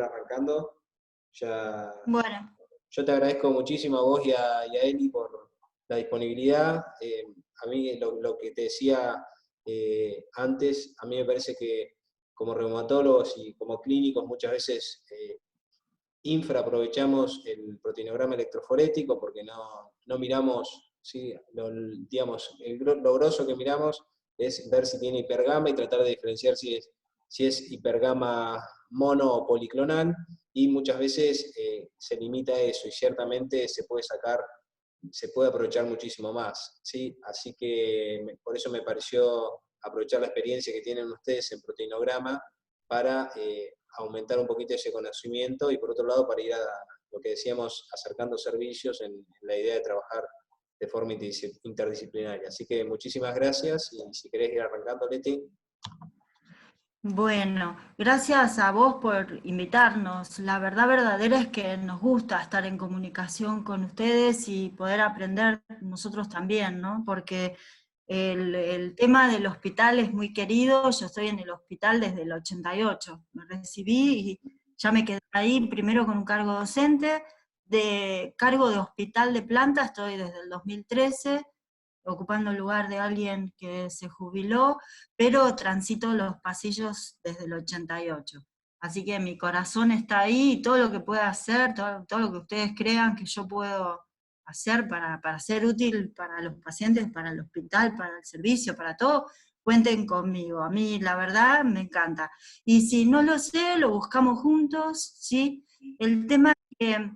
arrancando. Ya, Bueno, yo te agradezco muchísimo a vos y a Eli por la disponibilidad. A mí lo que te decía antes, a mí me parece que como reumatólogos y como clínicos muchas veces infraaprovechamos el proteinograma electroforético porque no miramos, ¿sí? Digamos, lo grosso que miramos es ver si tiene hipergama y tratar de diferenciar si es hipergama mono o policlonal, y muchas veces se limita a eso, y ciertamente se puede aprovechar muchísimo más, ¿sí? Así que por eso me pareció aprovechar la experiencia que tienen ustedes en proteinograma para aumentar un poquito ese conocimiento, y por otro lado para ir a lo que decíamos, acercando servicios en la idea de trabajar de forma interdisciplinaria. Así que muchísimas gracias, y si querés ir arrancando, Leti. bueno, gracias a vos por invitarnos. La verdad verdadera es que nos gusta estar en comunicación con ustedes y poder aprender nosotros también, ¿no? Porque el tema del hospital es muy querido. Yo estoy en el hospital desde el 88. Me recibí y ya me quedé ahí, primero con un cargo docente, de cargo de hospital de planta, estoy desde el 2013, ocupando el lugar de alguien que se jubiló, pero transito los pasillos desde el 88. Así que mi corazón está ahí, y todo lo que pueda hacer, todo lo que ustedes crean que yo puedo hacer para ser útil para los pacientes, para el hospital, para el servicio, para todo, cuenten conmigo. A mí, la verdad, me encanta. Y si no lo sé, lo buscamos juntos, ¿sí? El tema es que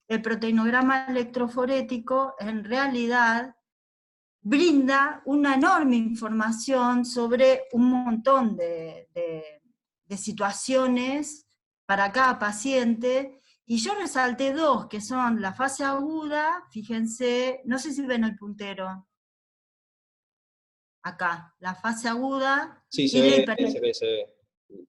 el proteinograma electroforético, en realidad, brinda una enorme información sobre un montón de situaciones para cada paciente, y yo resalté dos, que son la fase aguda. Fíjense, no sé si ven el puntero, acá, la fase aguda, Sí, y la hiper... se ve.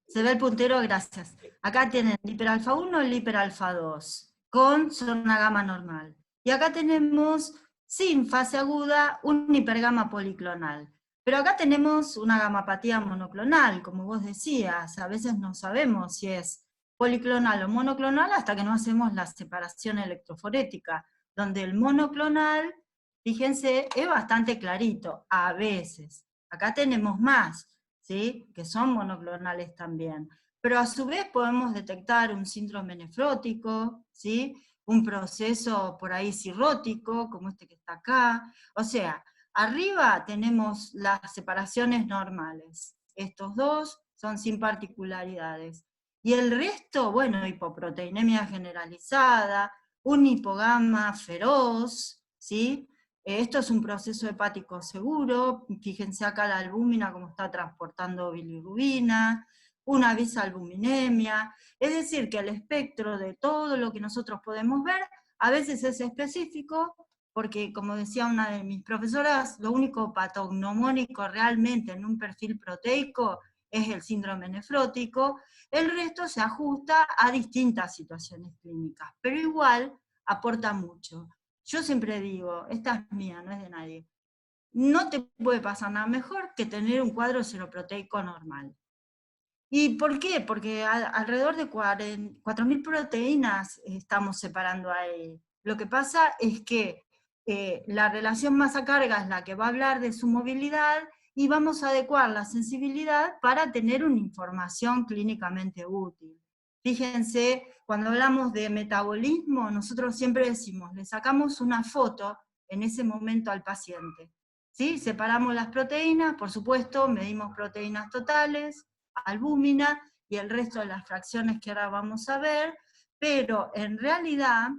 ¿Se ve el puntero? Gracias. Acá tienen el hiperalfa 1 y el hiperalfa 2, con zona gamma normal. Y acá tenemos, sin fase aguda, un hipergama policlonal. Pero acá tenemos una gamapatía monoclonal, como vos decías. A veces no sabemos si es policlonal o monoclonal hasta que no hacemos la separación electroforética, donde el monoclonal, fíjense, es bastante clarito, a veces. Acá tenemos más, ¿sí? Que son monoclonales también. Pero a su vez podemos detectar un síndrome nefrótico, ¿sí? Un proceso por ahí cirrótico, como este que está acá. O sea, arriba tenemos las separaciones normales. Estos dos son sin particularidades. Y el resto, bueno, hipoproteinemia generalizada, un hipogama feroz, ¿sí? Esto es un proceso hepático seguro. Fíjense acá la albúmina, cómo está transportando bilirrubina, una bisalbuminemia. Es decir, que el espectro de todo lo que nosotros podemos ver a veces es específico, porque como decía una de mis profesoras, lo único patognomónico realmente en un perfil proteico es el síndrome nefrótico. El resto se ajusta a distintas situaciones clínicas, pero igual aporta mucho. Yo siempre digo, esta es mía, no es de nadie, no te puede pasar nada mejor que tener un cuadro seroproteico normal. ¿Y por qué? Porque alrededor de 4.000 proteínas estamos separando ahí. Lo que pasa es que la relación masa-carga es la que va a hablar de su movilidad, y vamos a adecuar la sensibilidad para tener una información clínicamente útil. Fíjense, cuando hablamos de metabolismo, nosotros siempre decimos, le sacamos una foto en ese momento al paciente, ¿sí? Separamos las proteínas, por supuesto, medimos proteínas totales, albúmina y el resto de las fracciones que ahora vamos a ver, pero en realidad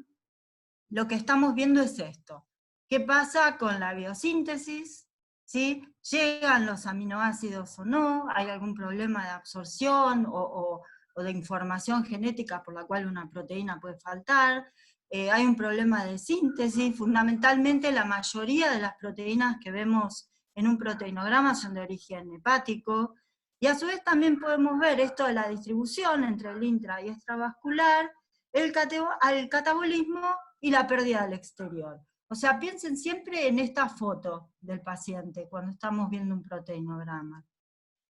lo que estamos viendo es esto. ¿Qué pasa con la biosíntesis? ¿Sí? ¿Llegan los aminoácidos o no? ¿Hay algún problema de absorción o de información genética por la cual una proteína puede faltar? Hay un problema de síntesis. Fundamentalmente la mayoría de las proteínas que vemos en un proteinograma son de origen hepático, y a su vez también podemos ver esto de la distribución entre el intra y extravascular, el catabolismo y la pérdida del exterior. O sea, piensen siempre en esta foto del paciente cuando estamos viendo un proteinograma.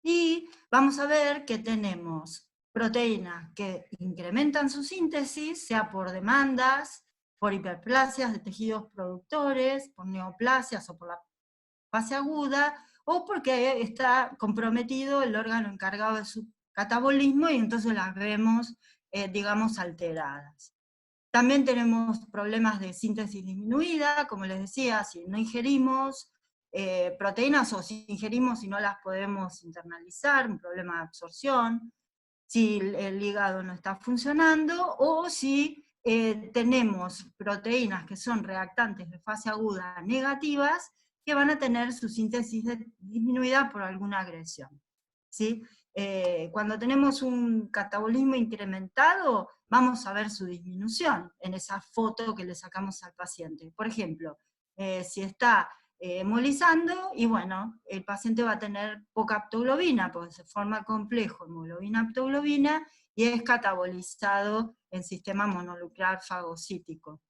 Y vamos a ver que tenemos proteínas que incrementan su síntesis, sea por demandas, por hiperplasias de tejidos productores, por neoplasias o por la fase aguda, o porque está comprometido el órgano encargado de su catabolismo y entonces las vemos, digamos, alteradas. También tenemos problemas de síntesis disminuida, como les decía, si no ingerimos proteínas o si ingerimos y no las podemos internalizar, un problema de absorción, si el hígado no está funcionando, o si tenemos proteínas que son reactantes de fase aguda negativas, que van a tener su síntesis disminuida por alguna agresión. ¿Sí? Cuando tenemos un catabolismo incrementado, vamos a ver su disminución en esa foto que le sacamos al paciente. Por ejemplo, si está hemolizando, y bueno, el paciente va a tener poca aptoglobina, porque se forma el complejo hemoglobina-aptoglobina, y es catabolizado en sistema mononuclear fagocítico.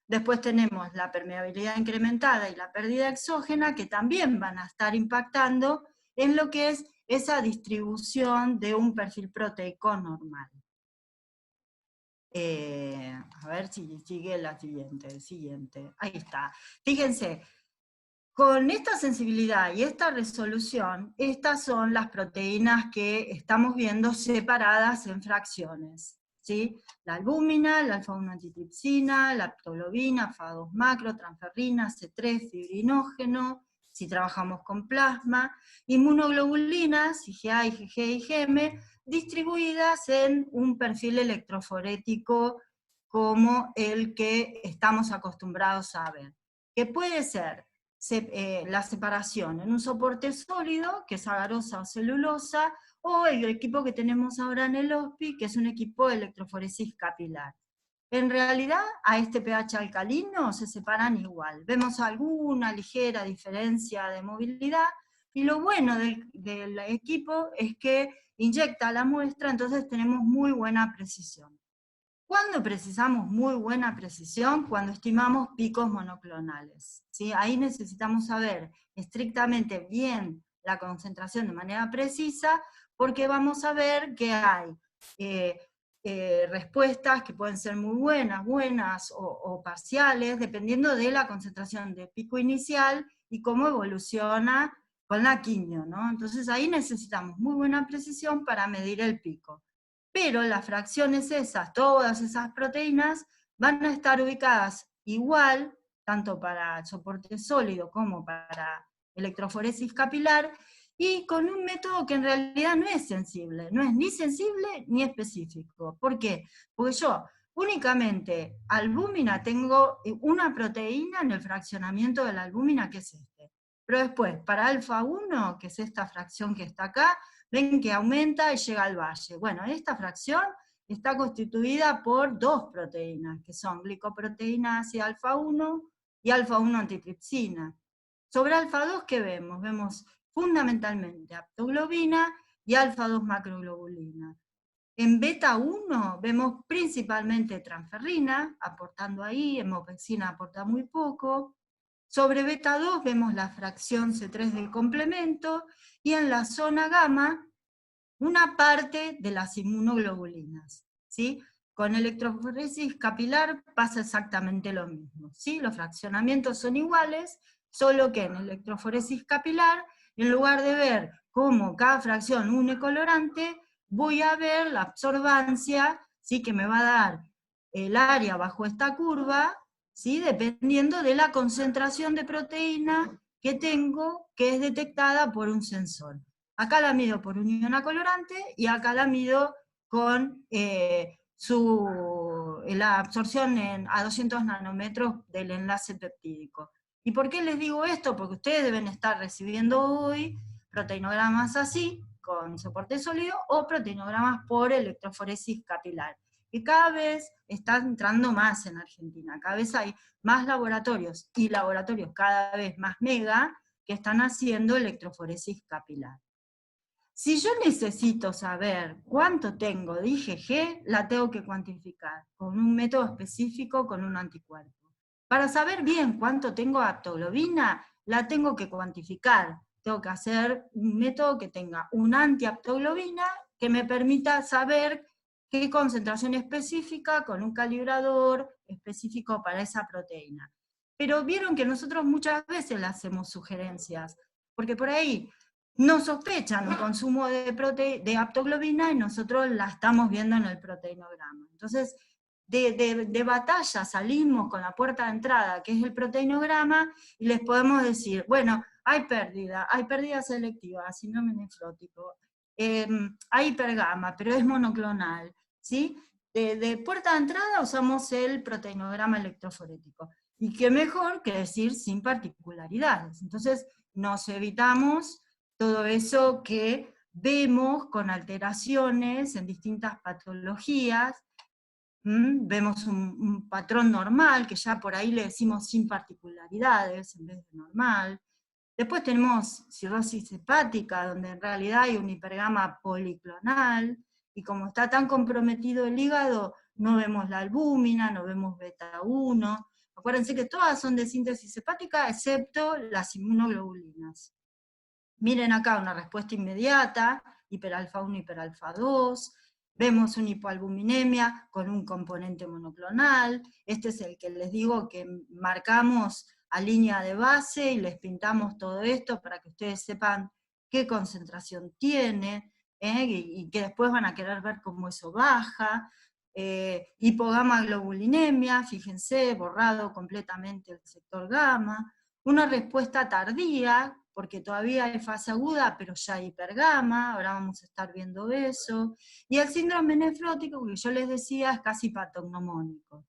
Después tenemos la permeabilidad incrementada y la pérdida exógena, que también van a estar impactando en lo que es esa distribución de un perfil proteico normal. A ver si sigue la siguiente. Ahí está. Fíjense, con esta sensibilidad y esta resolución, estas son las proteínas que estamos viendo separadas en fracciones. ¿Sí? La albúmina, la alfa-1-antitripsina, la aptoglobina, FA2 macro, transferrina, C3, fibrinógeno, si trabajamos con plasma, inmunoglobulinas, IgA, IgG y IgM, distribuidas en un perfil electroforético como el que estamos acostumbrados a ver, que puede ser la separación en un soporte sólido, que es agarosa o celulosa, o el equipo que tenemos ahora en el HOSPI, que es un equipo de electroforesis capilar. En realidad, a este pH alcalino se separan igual. Vemos alguna ligera diferencia de movilidad, y lo bueno del equipo es que inyecta la muestra, entonces tenemos muy buena precisión. ¿Cuándo precisamos muy buena precisión? Cuando estimamos picos monoclonales. ¿Sí? Ahí necesitamos saber estrictamente bien la concentración de manera precisa, porque vamos a ver que hay respuestas que pueden ser muy buenas o parciales, dependiendo de la concentración de pico inicial y cómo evoluciona con la quimio, ¿no? Entonces ahí necesitamos muy buena precisión para medir el pico. Pero las fracciones esas, todas esas proteínas, van a estar ubicadas igual, tanto para soporte sólido como para electroforesis capilar, y con un método que en realidad no es sensible, no es ni sensible ni específico. ¿Por qué? Porque yo únicamente albúmina tengo una proteína en el fraccionamiento de la albúmina, que es este. Pero después, para alfa-1, que es esta fracción que está acá, ven que aumenta y llega al valle. Bueno, esta fracción está constituida por dos proteínas, que son glicoproteína ácida alfa-1 y alfa-1 antitripsina. Sobre alfa-2, ¿qué vemos? Vemos fundamentalmente aptoglobina y alfa-2 macroglobulina. En beta-1 vemos principalmente transferrina, aportando ahí, hemopexina aporta muy poco. Sobre beta-2 vemos la fracción C3 del complemento, y en la zona gamma, una parte de las inmunoglobulinas. ¿Sí? Con electroforesis capilar pasa exactamente lo mismo. ¿Sí? Los fraccionamientos son iguales, solo que en electroforesis capilar, en lugar de ver cómo cada fracción une colorante, voy a ver la absorbancia, ¿sí? Que me va a dar el área bajo esta curva, ¿sí? Dependiendo de la concentración de proteína que tengo, que es detectada por un sensor. Acá la mido por unión a colorante, y acá la mido con la absorción a 200 nanómetros del enlace peptídico. ¿Y por qué les digo esto? Porque ustedes deben estar recibiendo hoy proteinogramas así, con soporte sólido, o proteinogramas por electroforesis capilar, que cada vez están entrando más en Argentina. Cada vez hay más laboratorios, y laboratorios cada vez más mega, que están haciendo electroforesis capilar. Si yo necesito saber cuánto tengo de IgG, la tengo que cuantificar con un método específico, con un anticuerpo. Para saber bien cuánto tengo de aptoglobina, la tengo que cuantificar. Tengo que hacer un método que tenga un antiaptoglobina que me permita saber qué concentración específica con un calibrador específico para esa proteína. Pero vieron que nosotros muchas veces le hacemos sugerencias, porque por ahí no sospechan un consumo de aptoglobina y nosotros la estamos viendo en el proteinograma. Entonces, de batalla salimos con la puerta de entrada, que es el proteinograma, y les podemos decir, bueno, hay pérdida selectiva, síndrome nefrótico, hay hipergama, pero es monoclonal, ¿sí? De puerta de entrada usamos el proteinograma electroforético, y qué mejor que decir sin particularidades. Entonces nos evitamos todo eso que vemos con alteraciones en distintas patologías. Vemos un patrón normal, que ya por ahí le decimos sin particularidades en vez de normal. Después tenemos cirrosis hepática, donde en realidad hay un hipergama policlonal, y como está tan comprometido el hígado, no vemos la albúmina, no vemos beta 1. Acuérdense que todas son de síntesis hepática, excepto las inmunoglobulinas. Miren acá una respuesta inmediata, hiperalfa 1, hiperalfa 2, vemos una hipoalbuminemia con un componente monoclonal, este es el que les digo que marcamos a línea de base y les pintamos todo esto para que ustedes sepan qué concentración tiene, y que después van a querer ver cómo eso baja. Hipogama globulinemia, fíjense, borrado completamente el sector gamma, una respuesta tardía, porque todavía hay fase aguda, pero ya hay hipergama, ahora vamos a estar viendo eso, y el síndrome nefrótico, que yo les decía, es casi patognomónico.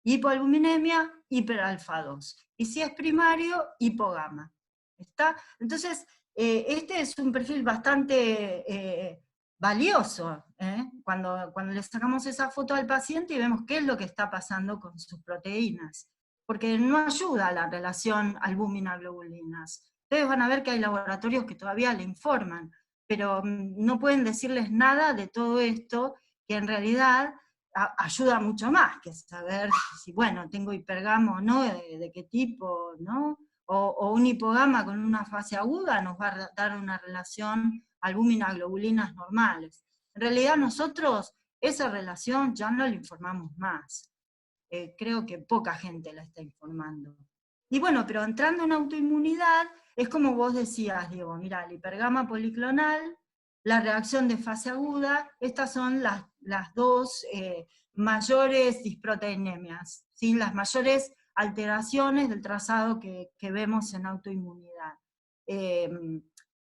Hipoalbuminemia, hiperalfa 2, y si es primario, hipogama. ¿Está? Entonces, este es un perfil bastante valioso, cuando le sacamos esa foto al paciente y vemos qué es lo que está pasando con sus proteínas, porque no ayuda a la relación albúmina-globulinas. Ustedes van a ver que hay laboratorios que todavía le informan, pero no pueden decirles nada de todo esto, que en realidad ayuda mucho más que saber si, bueno, tengo hipergama o no, de qué tipo, ¿no? O un hipogama con una fase aguda nos va a dar una relación albúmina-globulinas normales. En realidad nosotros esa relación ya no la informamos más. Creo que poca gente la está informando. Y bueno, pero entrando en autoinmunidad, es como vos decías, Diego, mira, el hipergama policlonal, la reacción de fase aguda, estas son las dos mayores disproteinemias, ¿sí? Las mayores alteraciones del trazado que vemos en autoinmunidad.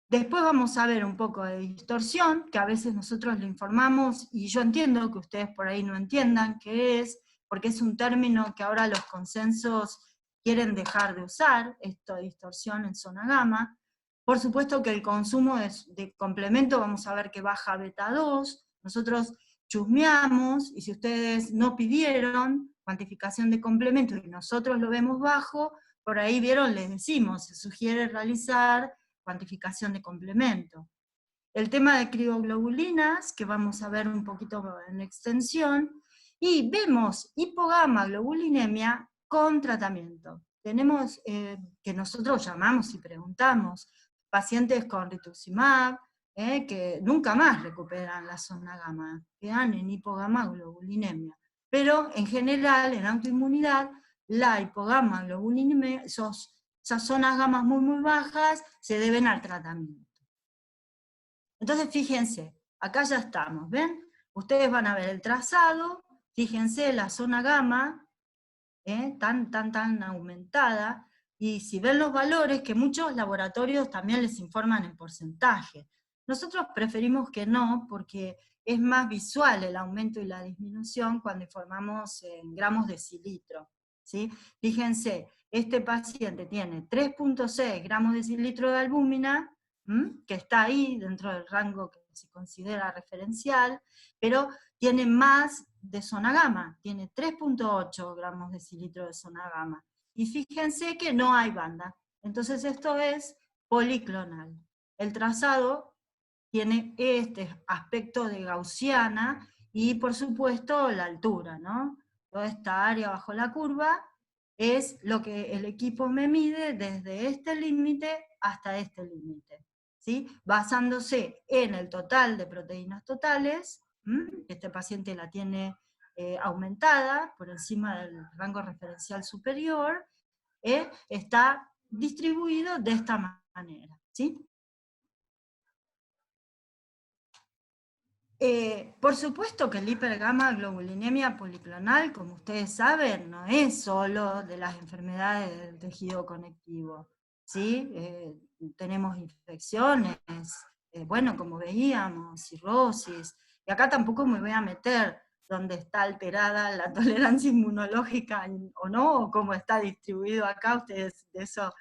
Después vamos a ver un poco de distorsión, que a veces nosotros le informamos, y yo entiendo que ustedes por ahí no entiendan qué es, porque es un término que ahora los consensos quieren dejar de usar, esto de distorsión en zona gamma. Por supuesto que el consumo de complemento, vamos a ver que baja beta 2, nosotros chusmeamos, y si ustedes no pidieron cuantificación de complemento y nosotros lo vemos bajo, por ahí vieron, les decimos, se sugiere realizar cuantificación de complemento. El tema de crioglobulinas, que vamos a ver un poquito en extensión, y vemos hipogama globulinemia con tratamiento. Tenemos, que nosotros llamamos y preguntamos, pacientes con rituximab, que nunca más recuperan la zona gamma, quedan en hipogama globulinemia. Pero en general, en autoinmunidad, la hipogama globulinemia, esas zonas gamas muy bajas, se deben al tratamiento. Entonces fíjense, acá ya estamos, ¿ven? Ustedes van a ver el trazado, fíjense la zona gamma, tan aumentada, y si ven los valores, que muchos laboratorios también les informan en porcentaje. Nosotros preferimos que no, porque es más visual el aumento y la disminución cuando informamos en gramos de decilitro, ¿sí? Fíjense, este paciente tiene 3.6 gramos de decilitro de albúmina, que está ahí dentro del rango que se considera referencial, pero tiene más de zona gamma, tiene 3.8 gramos de decilitro de zona gamma. Y fíjense que no hay banda. Entonces esto es policlonal. El trazado tiene este aspecto de gaussiana, y por supuesto la altura, ¿no? Toda esta área bajo la curva es lo que el equipo me mide desde este límite hasta este límite. ¿sí? Basándose en el total de proteínas totales. Este paciente la tiene aumentada por encima del rango referencial superior, está distribuido de esta manera, ¿sí? Por supuesto que la hipergamma globulinemia policlonal, como ustedes saben, no es solo de las enfermedades del tejido conectivo, ¿sí? Tenemos infecciones, bueno, como veíamos, cirrosis, y acá tampoco me voy a meter dónde está alterada la tolerancia inmunológica o no, o cómo está distribuido acá, ustedes de eso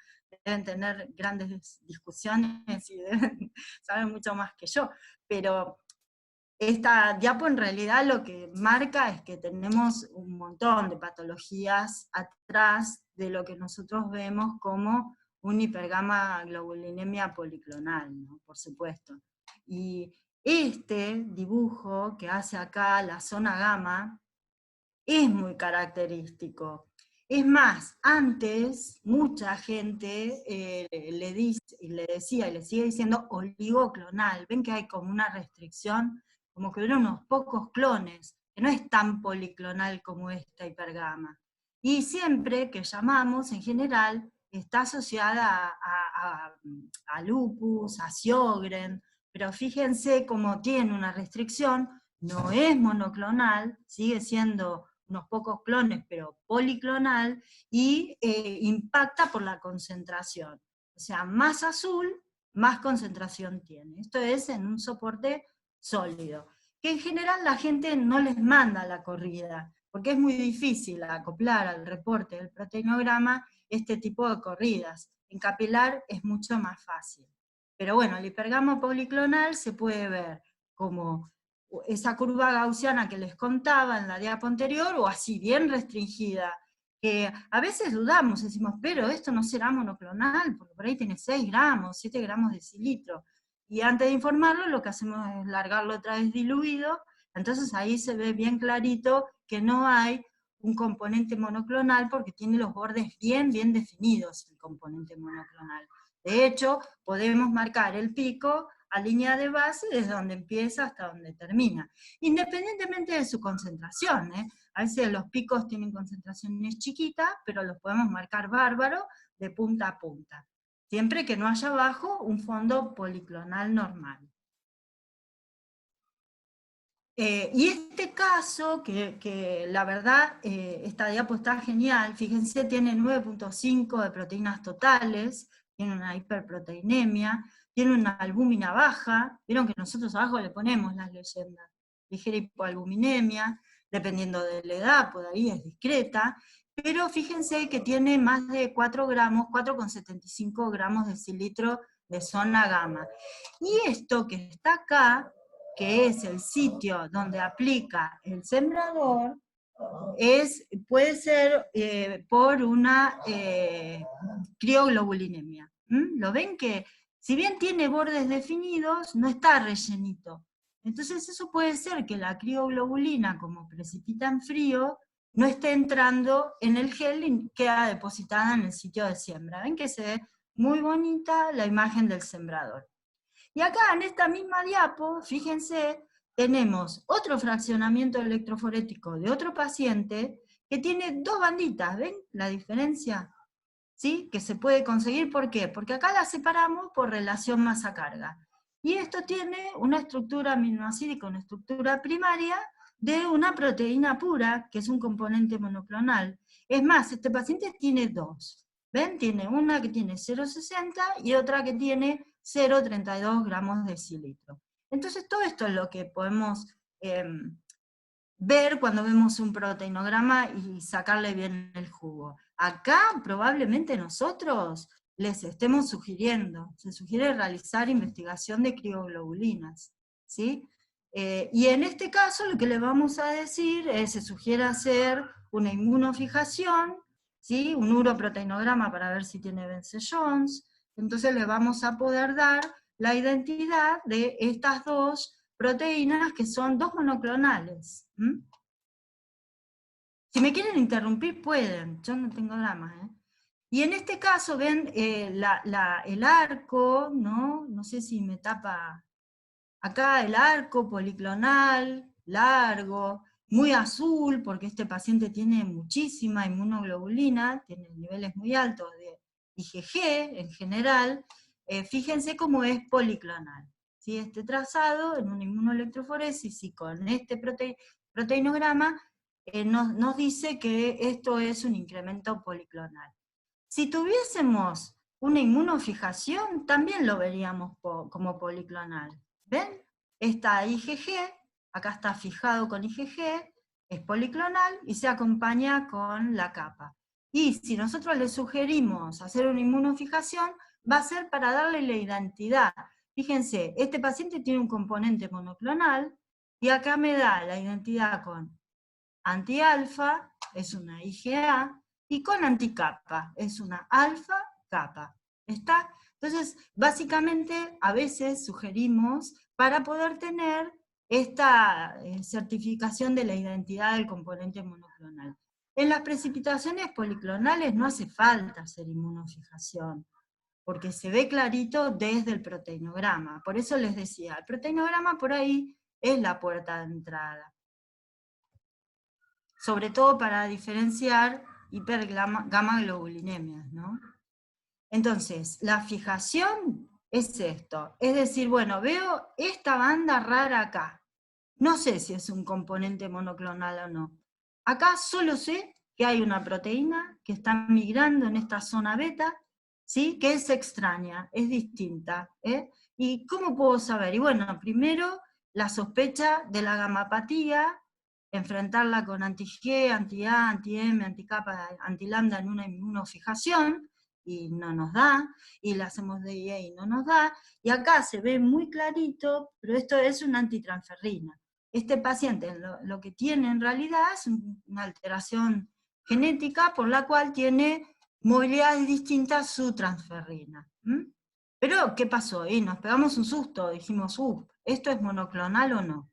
deben tener grandes discusiones y deben saber mucho más que yo, pero esta diapo en realidad lo que marca es que tenemos un montón de patologías atrás de lo que nosotros vemos como un hipergamma globulinemia policlonal, ¿no? Por supuesto. Y este dibujo que hace acá la zona gamma es muy característico. Es más, antes mucha gente le decía y le sigue diciendo oligoclonal. Ven que hay como una restricción, como que hubiera unos pocos clones, que no es tan policlonal como esta hipergama. Y siempre que llamamos, en general, está asociada a lupus, a Sjögren, pero fíjense cómo tiene una restricción, no es monoclonal, sigue siendo unos pocos clones, pero policlonal, y impacta por la concentración. O sea, más azul, más concentración tiene. Esto es en un soporte sólido, que en general la gente no les manda la corrida, porque es muy difícil acoplar al reporte del proteinograma este tipo de corridas. En capilar es mucho más fácil. Pero bueno, el hipergamma policlonal se puede ver como esa curva gaussiana que les contaba en la diapo anterior, o así bien restringida, que a veces dudamos, decimos, pero esto no será monoclonal, porque por ahí tiene 6 gramos, 7 gramos de decilitro, y antes de informarlo lo que hacemos es largarlo otra vez diluido, entonces ahí se ve bien clarito que no hay un componente monoclonal, porque tiene los bordes bien definidos el componente monoclonal. De hecho, podemos marcar el pico a línea de base desde donde empieza hasta donde termina, independientemente de su concentración. A veces los picos tienen concentraciones chiquitas, pero los podemos marcar bárbaro de punta a punta, siempre que no haya abajo un fondo policlonal normal. Y este caso, que la verdad, esta diapo está genial, fíjense, tiene 9.5 de proteínas totales, tiene una hiperproteinemia, tiene una albúmina baja, vieron que nosotros abajo le ponemos las leyendas, ligera hipoalbuminemia, dependiendo de la edad, por ahí es discreta, pero fíjense que tiene más de 4 gramos, 4,75 gramos de decilitro de zona gamma. Y esto que está acá, que es el sitio donde aplica el sembrador, puede ser por una crioglobulinemia. ¿Lo ven que si bien tiene bordes definidos, no está rellenito? Entonces eso puede ser que la crioglobulina, como precipita en frío, no esté entrando en el gel y queda depositada en el sitio de siembra. Ven que se ve muy bonita la imagen del sembrador. Y acá en esta misma diapo, fíjense, tenemos otro fraccionamiento electroforético de otro paciente que tiene 2 banditas, ¿ven la diferencia? ¿Sí? Que se puede conseguir, ¿por qué? Porque acá la separamos por relación masa-carga. Y esto tiene una estructura aminoácidica, una estructura primaria de una proteína pura, que es un componente monoclonal. Es más, este paciente tiene 2. ¿Ven? Tiene una que tiene 0,60 y otra que tiene 0,32 gramos de decilitro. Entonces todo esto es lo que podemos ver cuando vemos un proteinograma y sacarle bien el jugo. Acá probablemente nosotros les estemos sugiriendo, se sugiere realizar investigación de crioglobulinas, ¿sí? Y en este caso lo que le vamos a decir es, se sugiere hacer una inmunofijación, ¿sí? Un uroproteinograma para ver si tiene Vence-Jones, entonces le vamos a poder dar la identidad de estas 2 proteínas que son 2 monoclonales. Si me quieren interrumpir, pueden, yo no tengo drama. Y en este caso, ven, el arco, ¿no? No sé si me tapa acá, el arco policlonal, largo, muy azul, porque este paciente tiene muchísima inmunoglobulina, tiene niveles muy altos de IgG en general. Fíjense cómo es policlonal. ¿Sí? Este trazado en una inmunoelectroforesis y con este proteinograma nos dice que esto es un incremento policlonal. Si tuviésemos una inmunofijación, también lo veríamos como policlonal. ¿Ven? Está IgG, acá está fijado con IgG, es policlonal y se acompaña con la capa. Y si nosotros le sugerimos hacer una inmunofijación, va a ser para darle la identidad. Fíjense, este paciente tiene un componente monoclonal y acá me da la identidad con anti-alfa, es una IgA, y con anticapa, es una alfa-capa. ¿Está? Entonces, básicamente, a veces sugerimos, para poder tener esta certificación de la identidad del componente monoclonal. En las precipitaciones policlonales no hace falta hacer inmunofijación, porque se ve clarito desde el proteinograma. Por eso les decía, el proteinograma por ahí es la puerta de entrada. Sobre todo para diferenciar hipergamma-globuliniemias, ¿no? Entonces, la fijación es esto, es decir, bueno, veo esta banda rara acá, no sé si es un componente monoclonal o no. Acá solo sé que hay una proteína que está migrando en esta zona beta, ¿sí? Que es extraña, es distinta. ¿Y cómo puedo saber? Y bueno, primero la sospecha de la gamapatía, enfrentarla con anti-G, anti-A, anti-M, anti-kappa, anti-lambda en una inmunofijación, y no nos da, y la hacemos de IA y no nos da, y acá se ve muy clarito, pero esto es una antitransferrina. Este paciente lo que tiene en realidad es una alteración genética por la cual tiene movilidades distintas su transferrina. Pero, ¿qué pasó? Y nos pegamos un susto, dijimos, ¿esto es monoclonal o no?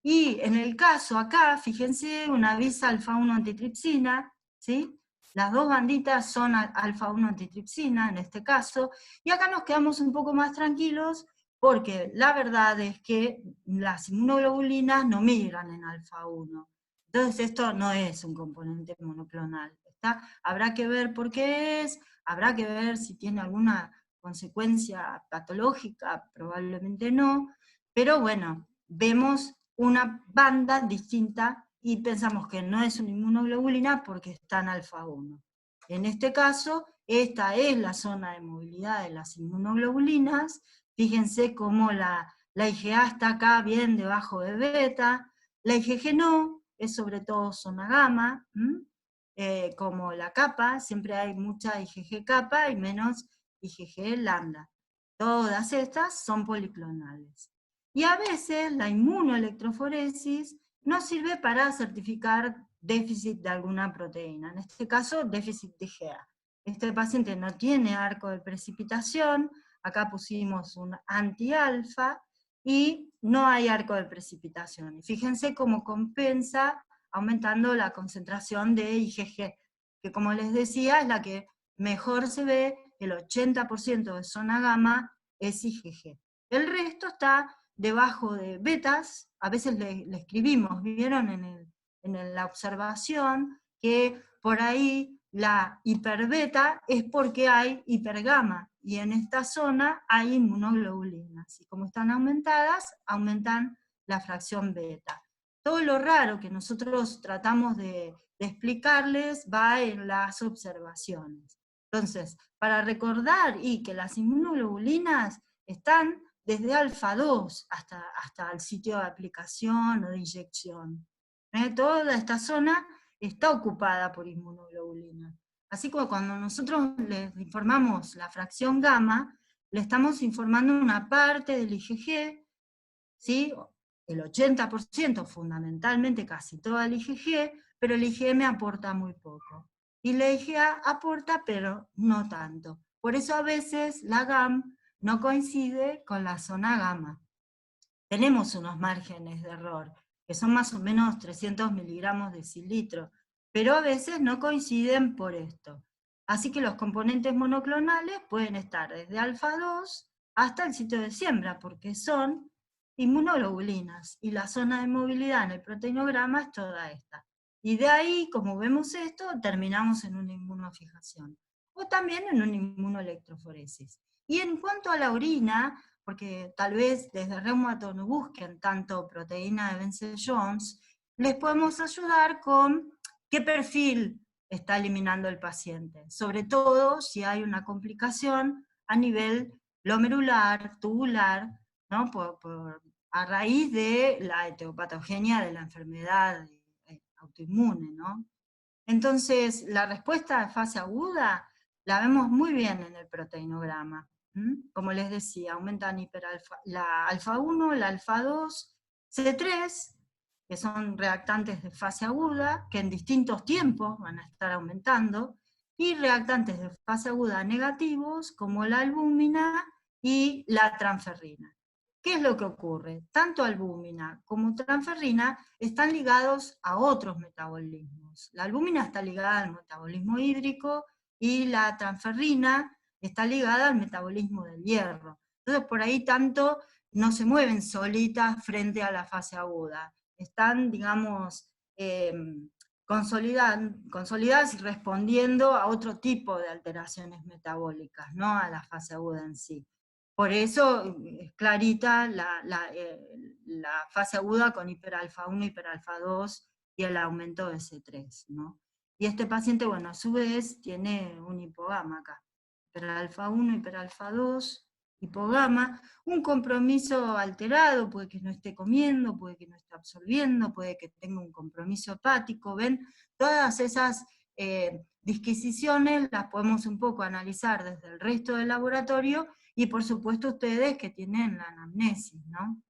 Y en el caso acá, fíjense, una bis alfa-1 antitripsina, ¿sí? Las dos banditas son alfa-1 antitripsina en este caso, y acá nos quedamos un poco más tranquilos porque la verdad es que las inmunoglobulinas no migran en alfa-1. Entonces esto no es un componente monoclonal. ¿Está? Habrá que ver por qué es, habrá que ver si tiene alguna consecuencia patológica, probablemente no, pero bueno, vemos una banda distinta y pensamos que no es una inmunoglobulina porque está en alfa-1. En este caso, esta es la zona de movilidad de las inmunoglobulinas. Fíjense cómo la IgA está acá bien debajo de beta, la IgG no, es sobre todo zona gamma, como la capa, siempre hay mucha IgG capa y menos IgG lambda. Todas estas son policlonales. Y a veces la inmunoelectroforesis nos sirve para certificar déficit de alguna proteína, en este caso déficit de IgA. Este paciente no tiene arco de precipitación, acá pusimos un anti-alfa, y no hay arco de precipitación. Y fíjense cómo compensa aumentando la concentración de IgG, que como les decía es la que mejor se ve, el 80% de zona gamma es IgG. El resto está debajo de betas, a veces le escribimos, vieron en la observación, que por ahí la hiperbeta es porque hay hipergamma, y en esta zona hay inmunoglobulinas, y como están aumentadas, aumentan la fracción beta. Todo lo raro que nosotros tratamos de explicarles va en las observaciones. Entonces, para recordar que las inmunoglobulinas están desde alfa-2 hasta el sitio de aplicación o de inyección. Toda esta zona está ocupada por inmunoglobulinas. Así como cuando nosotros les informamos la fracción gamma, le estamos informando una parte del IgG, ¿sí? El 80% fundamentalmente, casi toda el IgG, pero el IgM aporta muy poco. Y la IgA aporta, pero no tanto. Por eso a veces la GAM no coincide con la zona gamma. Tenemos unos márgenes de error, que son más o menos 300 miligramos de decilitro, pero a veces no coinciden por esto. Así que los componentes monoclonales pueden estar desde alfa 2 hasta el sitio de siembra, porque son inmunoglobulinas, y la zona de movilidad en el proteinograma es toda esta. Y de ahí, como vemos esto, terminamos en una inmunofijación, o también en una inmunoelectroforesis. Y en cuanto a la orina, porque tal vez desde reumato no busquen tanto proteína de Bence-Jones, les podemos ayudar con qué perfil está eliminando el paciente, sobre todo si hay una complicación a nivel glomerular, tubular, ¿no? A raíz de la etiopatogenia de la enfermedad autoinmune, ¿no? Entonces, la respuesta de fase aguda la vemos muy bien en el proteinograma. Como les decía, aumentan la alfa 1, la alfa 2, C3, que son reactantes de fase aguda, que en distintos tiempos van a estar aumentando, y reactantes de fase aguda negativos, como la albúmina y la transferrina. ¿Qué es lo que ocurre? Tanto albúmina como transferrina están ligados a otros metabolismos. La albúmina está ligada al metabolismo hídrico y la transferrina está ligada al metabolismo del hierro. Entonces por ahí tanto no se mueven solitas frente a la fase aguda. Están, digamos, consolidadas y respondiendo a otro tipo de alteraciones metabólicas, no a la fase aguda en sí. Por eso es clarita la fase aguda con hiperalfa 1, hiperalfa 2 y el aumento de C3, ¿no? Y este paciente, bueno, a su vez tiene un hipogama acá. Hiperalfa 1, hiperalfa 2, hipogama, un compromiso alterado, puede que no esté comiendo, puede que no esté absorbiendo, puede que tenga un compromiso hepático, ¿ven? Todas esas disquisiciones las podemos un poco analizar desde el resto del laboratorio, y por supuesto ustedes que tienen la anamnesis, ¿no?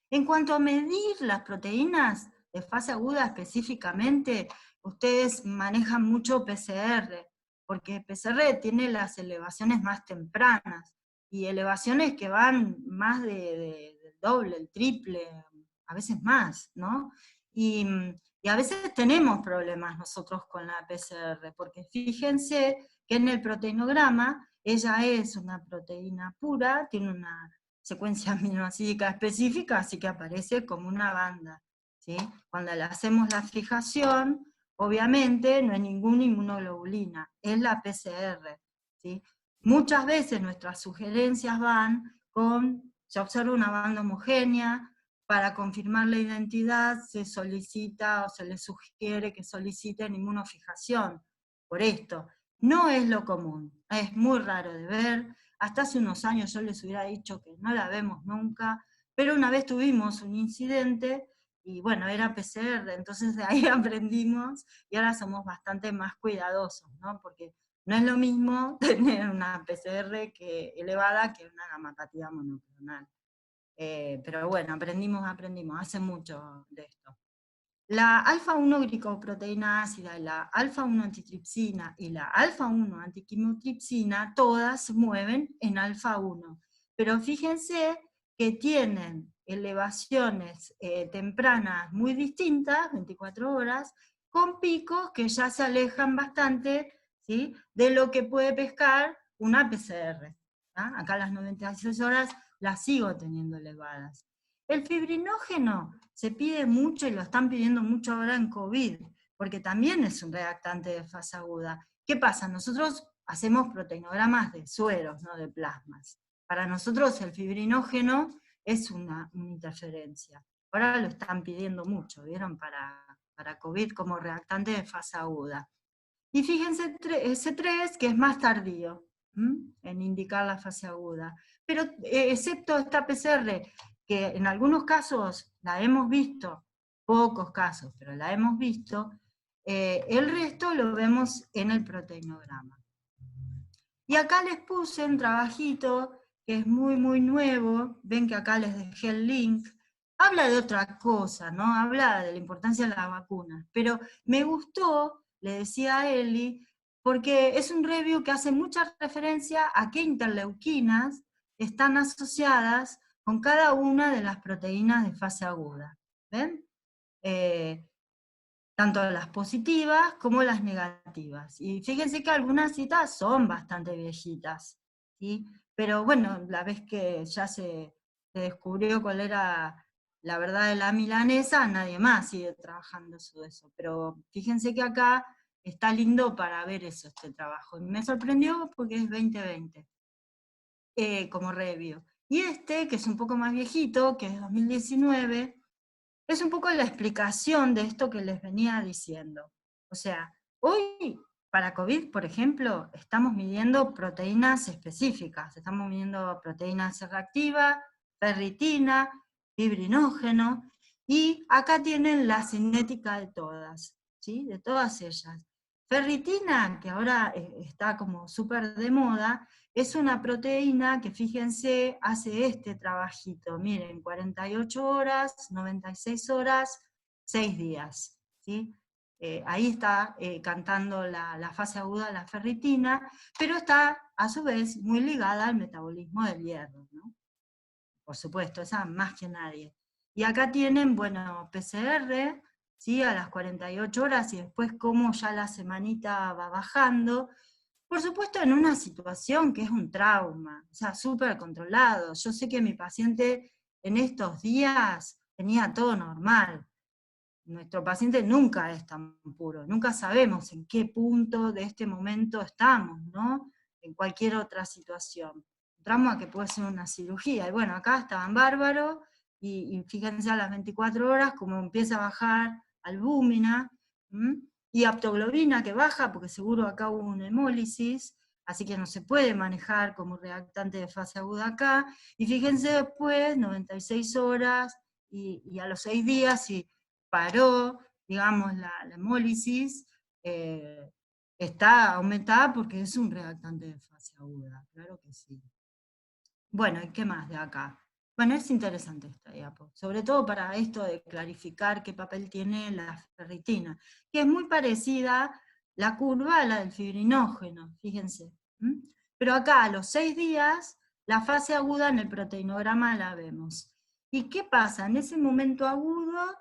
En cuanto a medir las proteínas de fase aguda específicamente, ustedes manejan mucho PCR, porque PCR tiene las elevaciones más tempranas, y elevaciones que van más del doble, el triple, a veces más, ¿no? Y a veces tenemos problemas nosotros con la PCR, porque fíjense que en el proteinograma ella es una proteína pura, tiene una secuencia aminoácidica específica, así que aparece como una banda, ¿sí? Cuando le hacemos la fijación, obviamente no es ninguna inmunoglobulina, es la PCR, ¿sí? Muchas veces nuestras sugerencias van con, se observa una banda homogénea, para confirmar la identidad se solicita o se les sugiere que soliciten inmunofijación, por esto. No es lo común, es muy raro de ver. Hasta hace unos años yo les hubiera dicho que no la vemos nunca, pero una vez tuvimos un incidente, y bueno, era PCR, entonces de ahí aprendimos, y ahora somos bastante más cuidadosos, ¿no? Porque no es lo mismo tener una PCR elevada que una gamma-cativa monoclonal. Pero bueno, aprendimos hace mucho de esto. La alfa-1 glicoproteína ácida, la alfa-1 antitripsina y la alfa-1 antiquimotripsina, todas se mueven en alfa-1. Pero fíjense que tienen elevaciones tempranas muy distintas, 24 horas, con picos que ya se alejan bastante, ¿sí?, de lo que puede pescar una PCR. ¿Ah? Acá las 96 horas las sigo teniendo elevadas. El fibrinógeno se pide mucho, y lo están pidiendo mucho ahora en COVID, porque también es un reactante de fase aguda. ¿Qué pasa? Nosotros hacemos proteinogramas de sueros, no de plasmas. Para nosotros el fibrinógeno es una interferencia. Ahora lo están pidiendo mucho, ¿vieron? Para COVID como reactante de fase aguda. Y fíjense C3, que es más tardío en indicar la fase aguda. Pero excepto esta PCR, que en algunos casos la hemos visto, pocos casos, pero la hemos visto, el resto lo vemos en el proteinograma. Y acá les puse un trabajito que es muy, muy nuevo, ven que acá les dejé el link, habla de otra cosa, ¿no? Habla de la importancia de las vacunas, pero me gustó, le decía a Eli, porque es un review que hace mucha referencia a qué interleuquinas están asociadas con cada una de las proteínas de fase aguda. ¿Ven? tanto las positivas como las negativas. Y fíjense que algunas citas son bastante viejitas, ¿sí? Pero bueno, la vez que ya se descubrió cuál era la verdad de la milanesa, nadie más sigue trabajando sobre eso. Pero fíjense que acá está lindo para ver eso, este trabajo. Y me sorprendió porque es 2020, como review. Y este, que es un poco más viejito, que es 2019, es un poco la explicación de esto que les venía diciendo. O sea, hoy para COVID, por ejemplo, estamos midiendo proteínas específicas. Estamos midiendo proteína C reactiva, ferritina, fibrinógeno, y acá tienen la cinética de todas, ¿sí? De todas ellas. Ferritina, que ahora está como súper de moda, es una proteína que, fíjense, hace este trabajito, miren, 48 horas, 96 horas, 6 días, ¿sí? Ahí está cantando la fase aguda de la ferritina, pero está a su vez muy ligada al metabolismo del hierro, ¿no? Por supuesto, esa más que nadie. Y acá tienen, bueno, PCR, ¿sí? A las 48 horas, y después cómo ya la semanita va bajando. Por supuesto, en una situación que es un trauma, o sea, súper controlado. Yo sé que mi paciente en estos días tenía todo normal. Nuestro paciente nunca es tan puro, nunca sabemos en qué punto de este momento estamos, ¿no? En cualquier otra situación. Un trauma que puede ser una cirugía. Y bueno, acá estaban bárbaros, y fíjense a las 24 horas cómo empieza a bajar albúmina, ¿m? Y aptoglobina que baja, porque seguro acá hubo una hemólisis, así que no se puede manejar como reactante de fase aguda acá. Y fíjense después, 96 horas, y a los 6 días, y paró, digamos, la hemólisis, está aumentada porque es un reactante de fase aguda, claro que sí. Bueno, ¿y qué más de acá? Bueno, es interesante esta diapo, sobre todo para esto de clarificar qué papel tiene la ferritina, que es muy parecida la curva a la del fibrinógeno, fíjense. Pero acá a los 6 días, la fase aguda en el proteinograma la vemos. ¿Y qué pasa? En ese momento agudo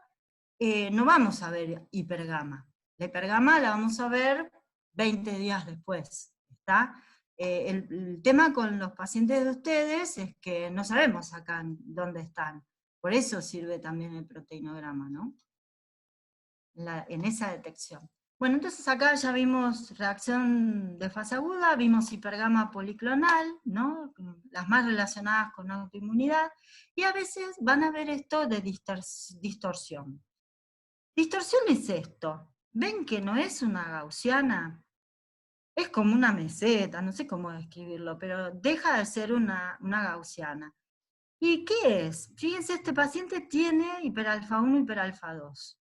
no vamos a ver hipergama. La hipergama la vamos a ver 20 días después, ¿está? El tema con los pacientes de ustedes es que no sabemos acá dónde están. Por eso sirve también el proteinograma, ¿no? En esa detección. Bueno, entonces acá ya vimos reacción de fase aguda, vimos hipergama policlonal, ¿no? Las más relacionadas con autoinmunidad, y a veces van a ver esto de distorsión. Distorsión es esto. ¿Ven que no es una gaussiana? Es como una meseta, no sé cómo describirlo, pero deja de ser una gaussiana. ¿Y qué es? Fíjense, este paciente tiene hiperalfa 1, hiperalfa 2.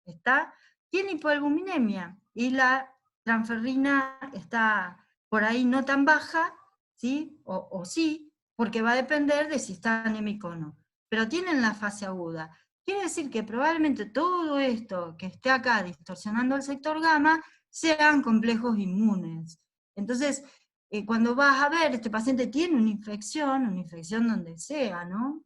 ¿Está? Tiene hipoalbuminemia, y la transferrina está por ahí no tan baja, ¿sí? O sí, porque va a depender de si está anémico o no. Pero tienen la fase aguda. Quiere decir que probablemente todo esto que esté acá distorsionando el sector gamma sean complejos inmunes. Entonces, cuando vas a ver, este paciente tiene una infección donde sea, ¿no?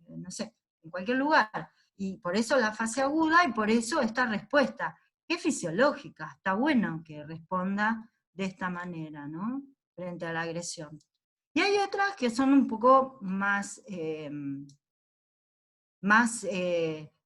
No sé, en cualquier lugar. Y por eso la fase aguda, y por eso esta respuesta, que es fisiológica. Está bueno que responda de esta manera, ¿no? Frente a la agresión. Y hay otras que son un poco más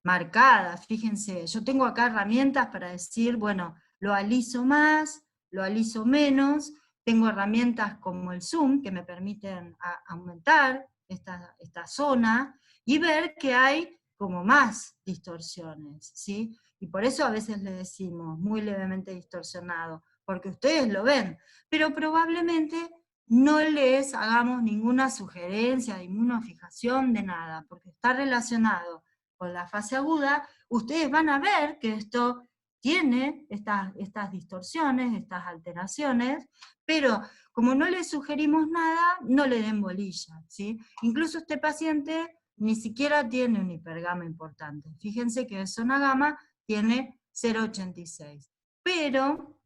marcadas. Fíjense, yo tengo acá herramientas para decir, bueno, lo aliso más, lo aliso menos. Tengo herramientas como el zoom que me permiten aumentar esta zona y ver que hay como más distorsiones, ¿sí? Y por eso a veces le decimos muy levemente distorsionado, porque ustedes lo ven, pero probablemente no les hagamos ninguna sugerencia de inmunofijación de nada, porque está relacionado con la fase aguda. Ustedes van a ver que esto tiene estas distorsiones, estas alteraciones, pero como no le sugerimos nada, no le den bolilla, ¿sí? Incluso este paciente ni siquiera tiene un hipergama importante. Fíjense que de zona gamma tiene 0,86, pero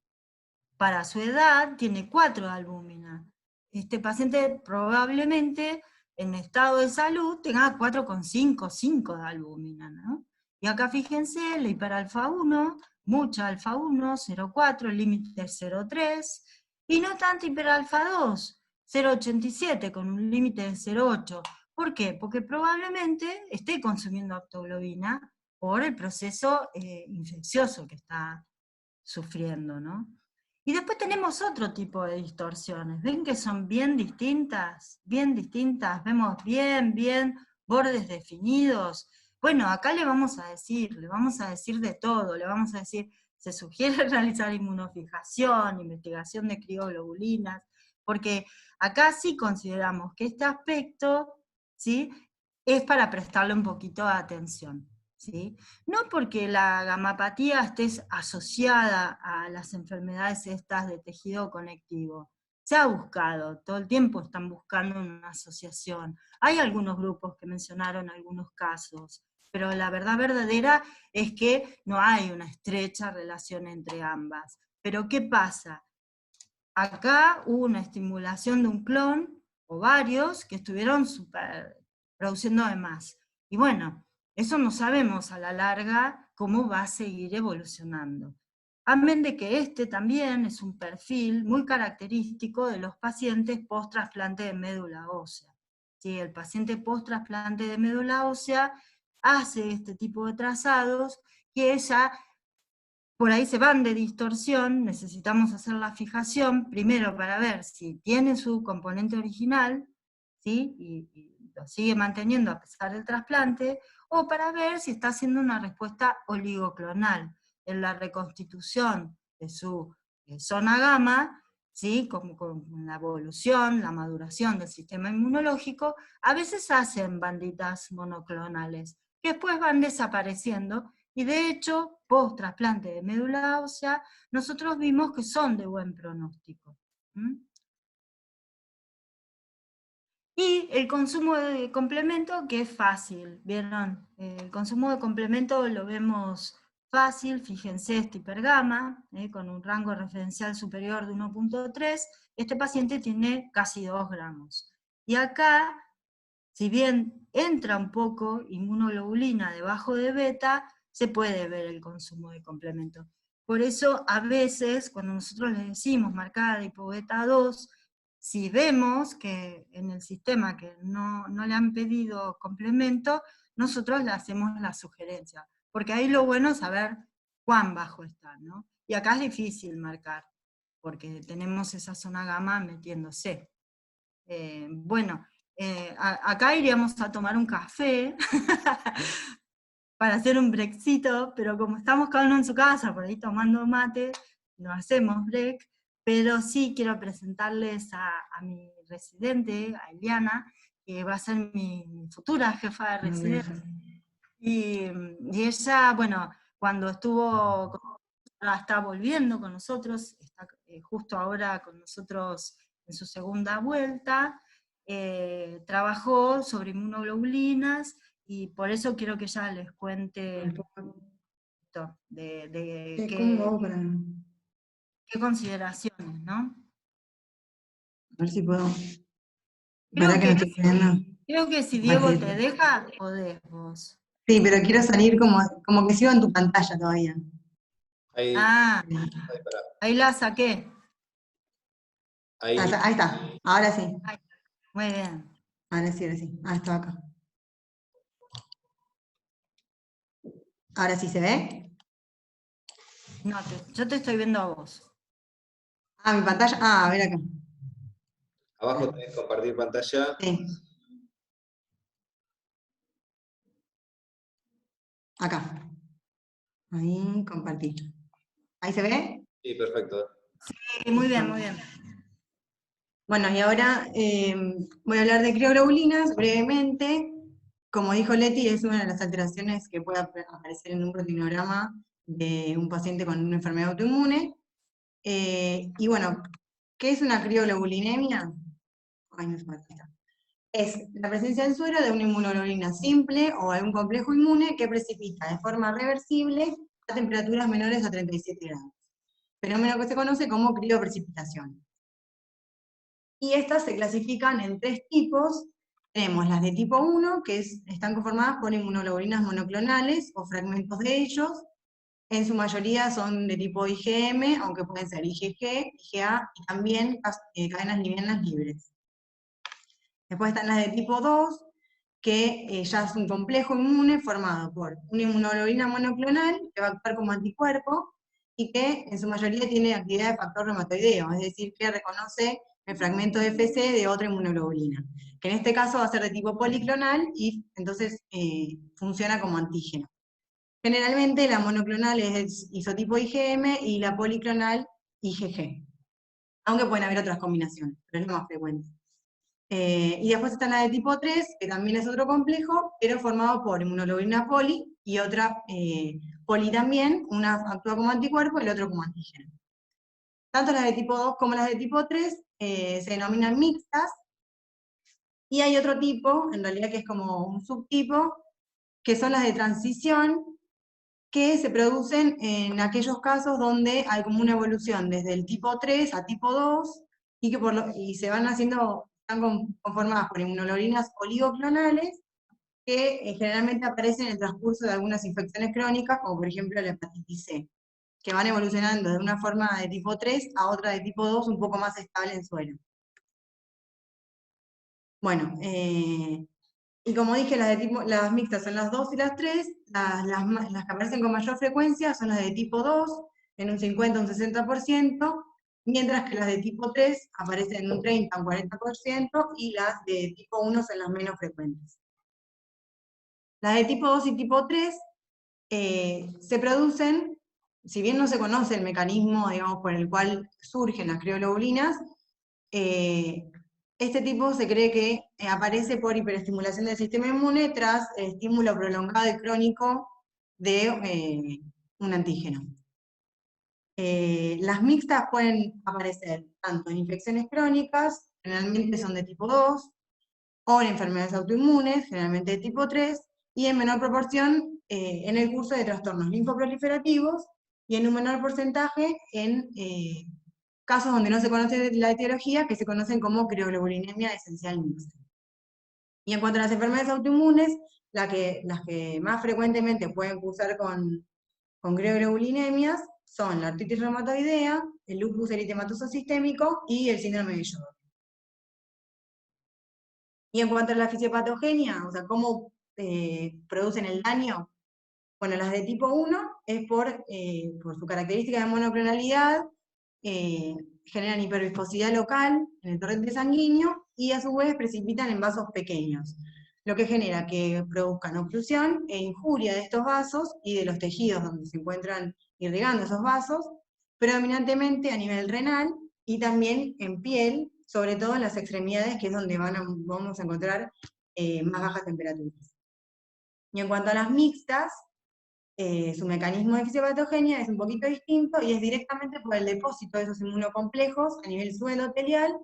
para su edad tiene 4 de albúmina. Este paciente probablemente en estado de salud tenga 4,5, 5 de albúmina, ¿no? Y acá fíjense, la hiperalfa 1 mucha alfa 1, 0,4, el límite es 0,3, y no tanto hiperalfa 2, 0,87, con un límite de 0,8. ¿Por qué? Porque probablemente esté consumiendo aptoglobina por el proceso infeccioso que está sufriendo, ¿no? Y después tenemos otro tipo de distorsiones. ¿Ven que son bien distintas? Bien distintas, vemos bien bordes definidos. Bueno, acá le vamos a decir de todo, le vamos a decir, se sugiere realizar inmunofijación, investigación de crioglobulinas, porque acá sí consideramos que este aspecto, ¿sí?, es para prestarle un poquito de atención. ¿Sí? No porque la gamapatía esté asociada a las enfermedades estas de tejido conectivo. Se ha buscado, todo el tiempo están buscando una asociación. Hay algunos grupos que mencionaron algunos casos, pero la verdad verdadera es que no hay una estrecha relación entre ambas. Pero ¿qué pasa? Acá hubo una estimulación de un clon, o varios, que estuvieron produciendo de más. Y bueno, eso no sabemos a la larga cómo va a seguir evolucionando. Amén de que este también es un perfil muy característico de los pacientes post-trasplante de médula ósea. ¿Sí? El paciente post-trasplante de médula ósea hace este tipo de trazados que ya por ahí se van de distorsión, necesitamos hacer la fijación, primero para ver si tiene su componente original, ¿sí?, y lo sigue manteniendo a pesar del trasplante, o para ver si está haciendo una respuesta oligoclonal en la reconstitución de su zona gamma, ¿sí?, con la evolución, la maduración del sistema inmunológico, a veces hacen banditas monoclonales, que después van desapareciendo, y de hecho, post-trasplante de médula ósea, nosotros vimos que son de buen pronóstico. Y el consumo de complemento, que es fácil, ¿vieron? El consumo de complemento lo vemos fácil, fíjense este hipergama, con un rango referencial superior de 1,3, este paciente tiene casi 2 gramos. Y acá, si bien entra un poco inmunoglobulina debajo de beta, se puede ver el consumo de complemento. Por eso, a veces, cuando nosotros le decimos marcada de hipobeta 2, si vemos que en el sistema que no le han pedido complemento, nosotros le hacemos la sugerencia. Porque ahí lo bueno es saber cuán bajo está, ¿no? Y acá es difícil marcar, porque tenemos esa zona gamma metiéndose. Bueno, acá iríamos a tomar un café para hacer un breakcito, pero como estamos cada uno en su casa, por ahí tomando mate, no hacemos break, pero sí quiero presentarles a mi residente, a Eliana, que va a ser mi futura jefa de residencia. Y ella, bueno, cuando está volviendo con nosotros, está justo ahora con nosotros en su segunda vuelta, trabajó sobre inmunoglobulinas, y por eso quiero que ella les cuente un poquito de qué consideraciones, ¿no? A ver si puedo. Creo que si Diego te deja, podés vos. Sí, pero quiero salir como que sigo en tu pantalla todavía. Ahí la saqué. Ahí está, ahora sí. Muy bien. Ahora sí. Estaba acá. ¿Ahora sí se ve? No, yo te estoy viendo a vos. Mi pantalla. A ver acá. Abajo tenés compartir pantalla. Sí. Acá. Ahí, compartir. ¿Ahí se ve? Sí, perfecto. Sí, muy bien, muy bien. Bueno, y ahora voy a hablar de crioglobulinas brevemente. Como dijo Leti, es una de las alteraciones que puede aparecer en un proteinograma de un paciente con una enfermedad autoinmune. Y bueno, ¿qué es una crioglobulinemia? Es la presencia en suero de una inmunoglobulina simple o algún complejo inmune que precipita de forma reversible a temperaturas menores a 37 grados. Fenómeno que se conoce como crioprecipitación. Y estas se clasifican en 3 tipos. Tenemos las de tipo 1, que están conformadas por inmunoglobulinas monoclonales o fragmentos de ellos, En su mayoría son de tipo IgM, aunque pueden ser IgG, IgA y también cadenas livianas libres. Después están las de tipo 2, que ya es un complejo inmune formado por una inmunoglobulina monoclonal que va a actuar como anticuerpo y que en su mayoría tiene actividad de factor reumatoideo, es decir, que reconoce el fragmento de FC de otra inmunoglobulina, que en este caso va a ser de tipo policlonal y entonces funciona como antígeno. Generalmente la monoclonal es isotipo IgM y la policlonal IgG, aunque pueden haber otras combinaciones, pero es lo más frecuente. Y después está la de tipo 3, que también es otro complejo, pero formado por inmunoglobulina poli y otra poli también, una actúa como anticuerpo y el otro como antígeno. Tanto las de tipo 2 como las de tipo 3 se denominan mixtas, y hay otro tipo, en realidad que es como un subtipo, que son las de transición, que se producen en aquellos casos donde hay como una evolución desde el tipo 3 a tipo 2, y que y se van haciendo, están conformadas por inmunoglobulinas oligoclonales, que generalmente aparecen en el transcurso de algunas infecciones crónicas, como por ejemplo la hepatitis C, que van evolucionando de una forma de tipo 3 a otra de tipo 2 un poco más estable en suelo. Bueno, y como dije, las mixtas son las 2 y las 3, las que aparecen con mayor frecuencia son las de tipo 2, en un 50 o un 60%, mientras que las de tipo 3 aparecen en un 30 o un 40%, y las de tipo 1 son las menos frecuentes. Las de tipo 2 y tipo 3 se producen, si bien no se conoce el mecanismo, digamos, por el cual surgen las crioglobulinas, este tipo se cree que aparece por hiperestimulación del sistema inmune tras el estímulo prolongado y crónico de un antígeno. Las mixtas pueden aparecer tanto en infecciones crónicas, generalmente son de tipo 2, o en enfermedades autoinmunes, generalmente de tipo 3, y en menor proporción en el curso de trastornos linfoproliferativos, y en un menor porcentaje en casos donde no se conoce la etiología, que se conocen como crioglobulinemia esencial mixta. Y en cuanto a las enfermedades autoinmunes, las que más frecuentemente pueden cursar con crioglobulinemias son la artritis reumatoidea, el lupus eritematoso sistémico y el síndrome de Sjögren. Y en cuanto a la fisiopatogenia, o sea, cómo producen el daño, bueno, las de tipo 1 es por su característica de monoclonalidad, generan hiperviscosidad local en el torrente sanguíneo y a su vez precipitan en vasos pequeños, lo que genera que produzcan obstrucción e injuria de estos vasos y de los tejidos donde se encuentran irrigando esos vasos, predominantemente a nivel renal y también en piel, sobre todo en las extremidades, que es donde vamos a encontrar más bajas temperaturas. Y en cuanto a las mixtas, su mecanismo de fisiopatogenia es un poquito distinto y es directamente por el depósito de esos inmunocomplejos a nivel subeendotelial,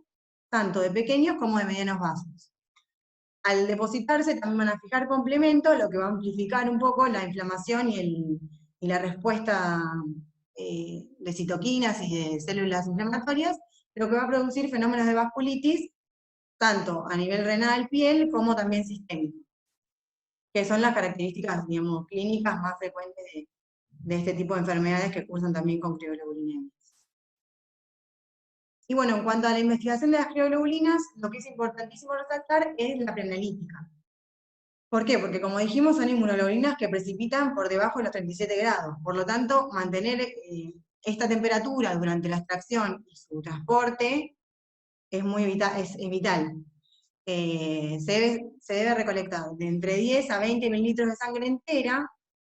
tanto de pequeños como de medianos vasos. Al depositarse también van a fijar complemento, lo que va a amplificar un poco la inflamación y la respuesta de citoquinas y de células inflamatorias, lo que va a producir fenómenos de vasculitis, tanto a nivel renal, piel, como también sistémico, que son las características, digamos, clínicas más frecuentes de este tipo de enfermedades que cursan también con crioglobulinemias. Y bueno, en cuanto a la investigación de las crioglobulinas, lo que es importantísimo resaltar es la preanalítica. ¿Por qué? Porque como dijimos, son inmunoglobulinas que precipitan por debajo de los 37 grados. Por lo tanto, mantener esta temperatura durante la extracción y su transporte es vital. Se debe recolectar de entre 10 a 20 mililitros de sangre entera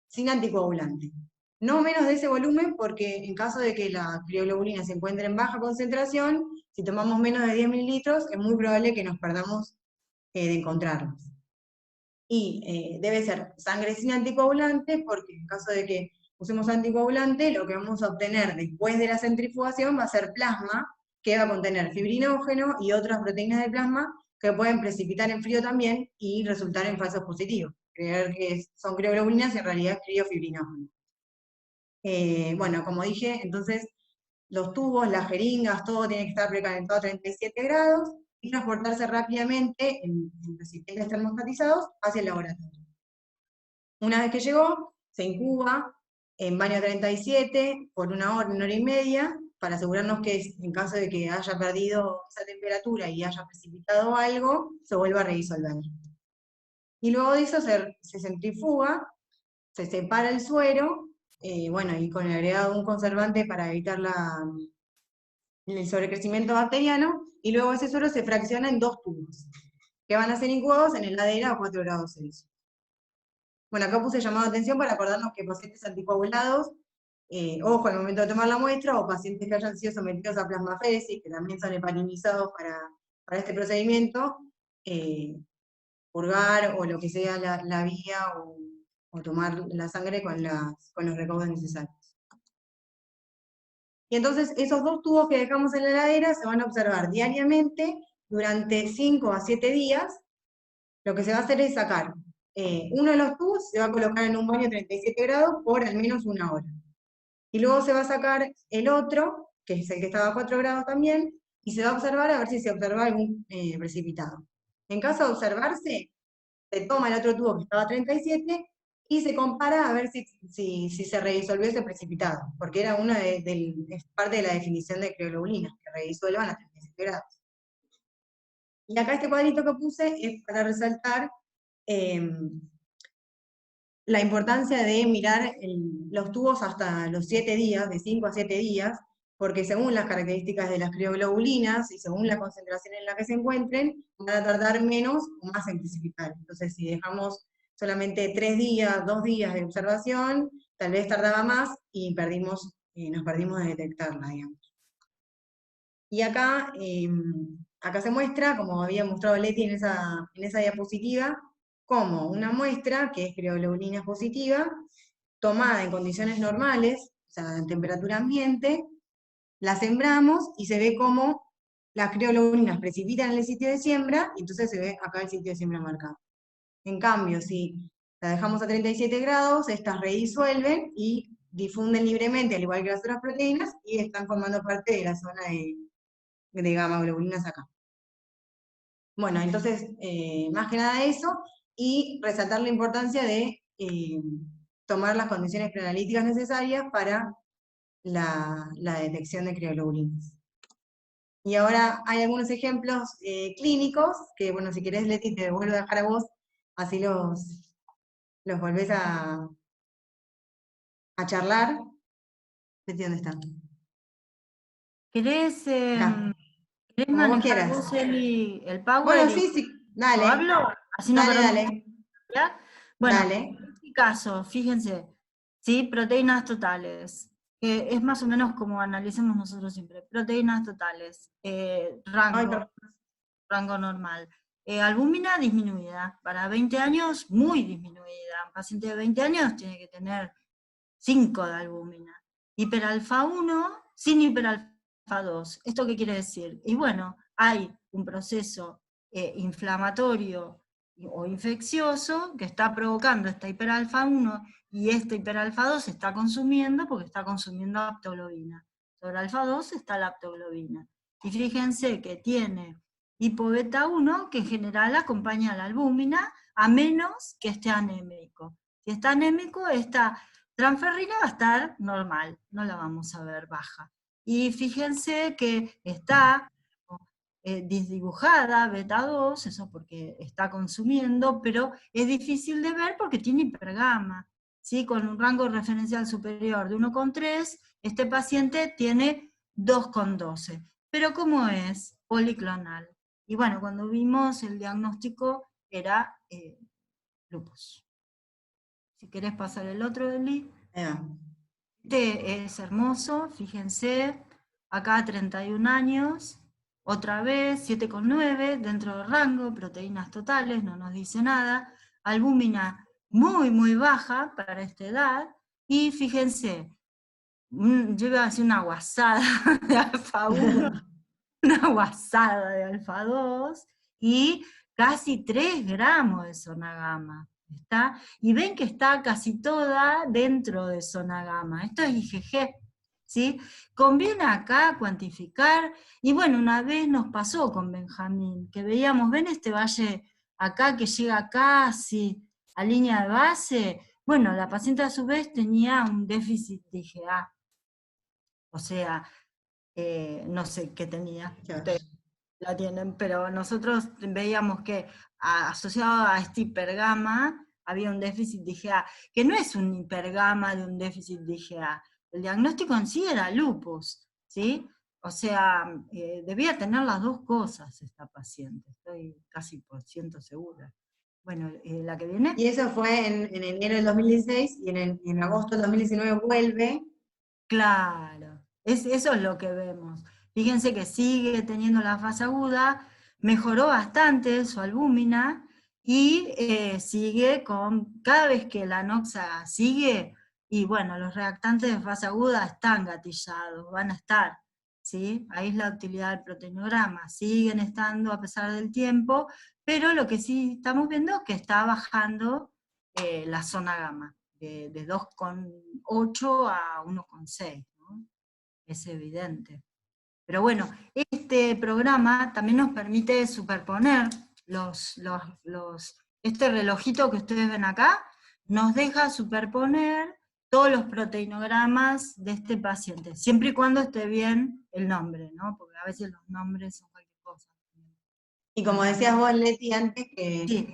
sin anticoagulante. No menos de ese volumen, porque en caso de que la crioglobulina se encuentre en baja concentración, si tomamos menos de 10 mililitros, es muy probable que nos perdamos de encontrarlos. Y debe ser sangre sin anticoagulante, porque en caso de que usemos anticoagulante, lo que vamos a obtener después de la centrifugación va a ser plasma, que va a contener fibrinógeno y otras proteínas de plasma que pueden precipitar en frío también y resultar en falsos positivos. Creer que son crioglobulinas y en realidad es criofibrinógeno. Bueno, como dije, entonces los tubos, las jeringas, todo tiene que estar precalentado a 37 grados y transportarse rápidamente en recipientes termostatizados hacia el laboratorio. Una vez que llegó, se incuba en baño 37 por 1 hora y media, para asegurarnos que en caso de que haya perdido esa temperatura y haya precipitado algo, se vuelva a redisolver. Y luego de eso se centrifuga, se separa el suero, bueno, y con el agregado de un conservante para evitar el sobrecrecimiento bacteriano, y luego ese suero se fracciona en 2 tubos, que van a ser incubados en heladera a 4 grados Celsius. Bueno, acá puse llamado de atención para acordarnos que pacientes anticoagulados, ojo al momento de tomar la muestra, o pacientes que hayan sido sometidos a plasmaferesis, que también son heparinizados para este procedimiento, purgar o lo que sea la vía, o tomar la sangre con los recaudos necesarios. Y entonces esos 2 tubos que dejamos en la heladera se van a observar diariamente durante 5 a 7 días. Lo que se va a hacer es sacar uno de los tubos, se va a colocar en un baño 37 grados por al menos 1 hora. Y luego se va a sacar el otro, que es el que estaba a 4 grados también, y se va a observar a ver si se observa algún precipitado. En caso de observarse, se toma el otro tubo que estaba a 37 y se compara a ver si se redisolvió ese precipitado, porque era es parte de la definición de crioglobulinas, que redisuelvan a 37 grados. Y acá este cuadrito que puse es para resaltar la importancia de mirar los tubos hasta los 7 días, de 5 a 7 días, porque según las características de las crioglobulinas y según la concentración en la que se encuentren, van a tardar menos o más en precipitar. Entonces, si dejamos solamente 3 días, 2 días de observación, tal vez tardaba más y nos perdimos de detectarla, digamos. Y acá se muestra, como había mostrado Leti en esa diapositiva, como una muestra, que es crioglobulinas positiva, tomada en condiciones normales, o sea, en temperatura ambiente, la sembramos y se ve como las crioglobulinas precipitan en el sitio de siembra, y entonces se ve acá el sitio de siembra marcado. En cambio, si la dejamos a 37 grados, estas redisuelven y difunden libremente, al igual que las otras proteínas, y están formando parte de la zona de gamma globulinas acá. Bueno, entonces, más que nada eso, y resaltar la importancia de tomar las condiciones preanalíticas necesarias para la detección de crioglobulinas. Y ahora hay algunos ejemplos clínicos, que bueno, si querés, Leti, te vuelvo a dejar a vos, así los volvés a charlar. Leti, ¿dónde están? ¿Querés Como vos manejar quieras. vos el Power? Bueno, sí, dale. ¿Lo hablo? Así no Dale. ¿Ya? Bueno, Dale. en este caso, fíjense, ¿sí? Proteínas totales, que es más o menos como analicemos nosotros siempre. Proteínas totales, rango normal. Albúmina disminuida, para 20 años muy disminuida. Un paciente de 20 años tiene que tener 5 de albúmina. Hiperalfa 1 sin hiperalfa 2. ¿Esto qué quiere decir? Y bueno, hay un proceso inflamatorio o infeccioso que está provocando esta hiperalfa 1 y esta hiperalfa 2 se está consumiendo porque está consumiendo aptoglobina. Sobre alfa 2 está la aptoglobina. Y fíjense que tiene hipobeta 1 que en general acompaña a la albúmina, a menos que esté anémico. Si está anémico, esta transferrina va a estar normal, no la vamos a ver baja. Y fíjense que está disdibujada beta 2, eso porque está consumiendo, pero es difícil de ver porque tiene hipergamma. ¿Sí? Con un rango referencial superior de 1,3, este paciente tiene 2,12. Pero ¿cómo es? Policlonal. Y bueno, cuando vimos el diagnóstico era lupus. Si querés pasar el otro, Eli. Este es hermoso, fíjense, acá 31 años, otra vez 7,9, dentro del rango, proteínas totales, no nos dice nada, albúmina muy, muy baja para esta edad, y fíjense, yo iba a decir una guasada de alfa 1, una guasada de alfa 2, y casi 3 gramos de zona gamma. ¿Está? Y ven que está casi toda dentro de zona gamma. Esto es IgG, ¿sí? Conviene acá cuantificar, y bueno, una vez nos pasó con Benjamín, que veíamos, ven este valle acá que llega casi a línea de base, Bueno, la paciente a su vez tenía un déficit de IgA, o sea, no sé qué tenía, ustedes la tienen, pero nosotros veíamos que asociado a este hipergama había un déficit de IgA, que no es un hipergama de un déficit de IgA, el diagnóstico en sí era lupus, ¿sí? O sea, debía tener las dos cosas esta paciente, estoy casi por ciento segura. Bueno, la que viene. Y eso fue en enero del 2016, y en agosto del 2019 vuelve. Claro, eso es lo que vemos. Fíjense que sigue teniendo la fase aguda, mejoró bastante su albúmina y sigue con, cada vez que la noxa sigue, y bueno, los reactantes de fase aguda están gatillados, van a estar, ¿sí? Ahí es la utilidad del proteinograma, siguen estando a pesar del tiempo, pero lo que sí estamos viendo es que está bajando la zona gamma de 2,8 a 1,6, ¿no? Es evidente. Pero bueno, este programa también nos permite superponer este relojito que ustedes ven acá, nos deja superponer todos los proteinogramas de este paciente, siempre y cuando esté bien el nombre, ¿no? Porque a veces los nombres son cualquier cosa. Y como decías vos, Leti, antes, Sí,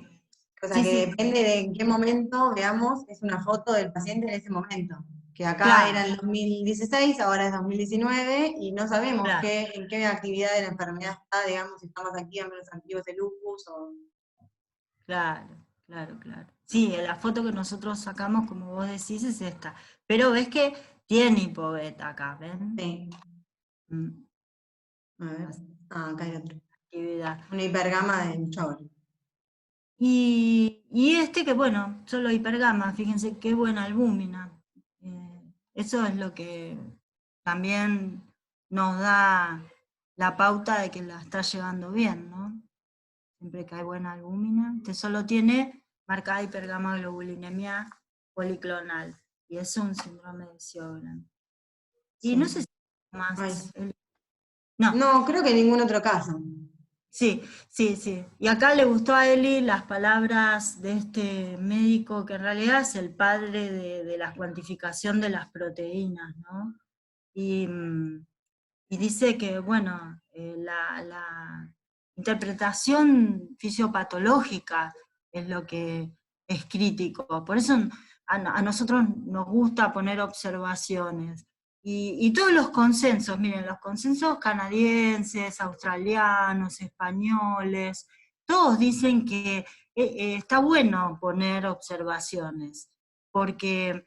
o sea, sí, que sí, depende de en qué momento veamos, es una foto del paciente en ese momento. Que acá claro, era el 2016, ahora es 2019, y no sabemos claro. en qué actividad de la enfermedad está, digamos, si estamos activos, menos activos de lupus, o... Claro, claro, claro. Sí, la foto que nosotros sacamos, como vos decís, es esta. Pero ves que tiene hipobeta acá, ¿ven? Sí. Mm, A ver. Ah, acá hay otro. actividad. Una hipergama de Chor. Y este que, bueno, solo hipergama, fíjense qué buena albúmina. Eso es lo que también nos da la pauta de que la está llevando bien, ¿no? Siempre que hay buena albúmina. Este solo tiene marcada hipergamaglobulinemia policlonal, y es un síndrome de Sjögren. Y no sé Sí. si más. Ay. No, No, creo que en ningún otro caso. sí, sí, sí. Y acá le gustó a Eli las palabras de este médico, que en realidad es el padre de la cuantificación de las proteínas, ¿no? Y dice que, bueno, la interpretación fisiopatológica es lo que es crítico. Por eso a nosotros nos gusta poner observaciones. Y todos los consensos, miren, los consensos canadienses, australianos, españoles, todos dicen que está bueno poner observaciones, porque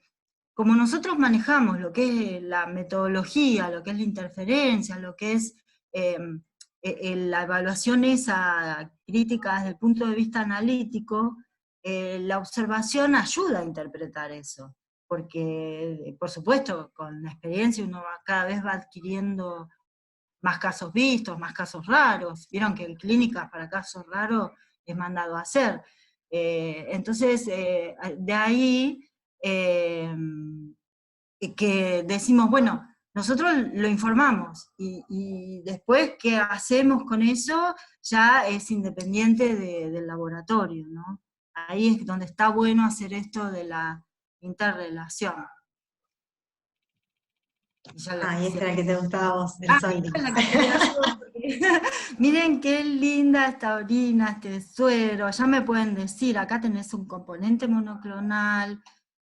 como nosotros manejamos lo que es la metodología, lo que es la interferencia, lo que es la evaluación esa crítica desde el punto de vista analítico, la observación ayuda a interpretar eso, porque por supuesto con la experiencia uno cada vez va adquiriendo más casos vistos, más casos raros, vieron que en clínicas para casos raros es mandado a hacer. Entonces, de ahí que decimos, bueno, nosotros lo informamos, y después qué hacemos con eso ya es independiente del laboratorio, ¿no? Ahí es donde está bueno hacer esto de la interrelación. Y ya lo Ah, y esta decía. era la que te gustaba a vos, el Soldi. Esta es la que quería yo, porque miren qué linda esta orina, este suero, ya me pueden decir, acá tenés un componente monoclonal,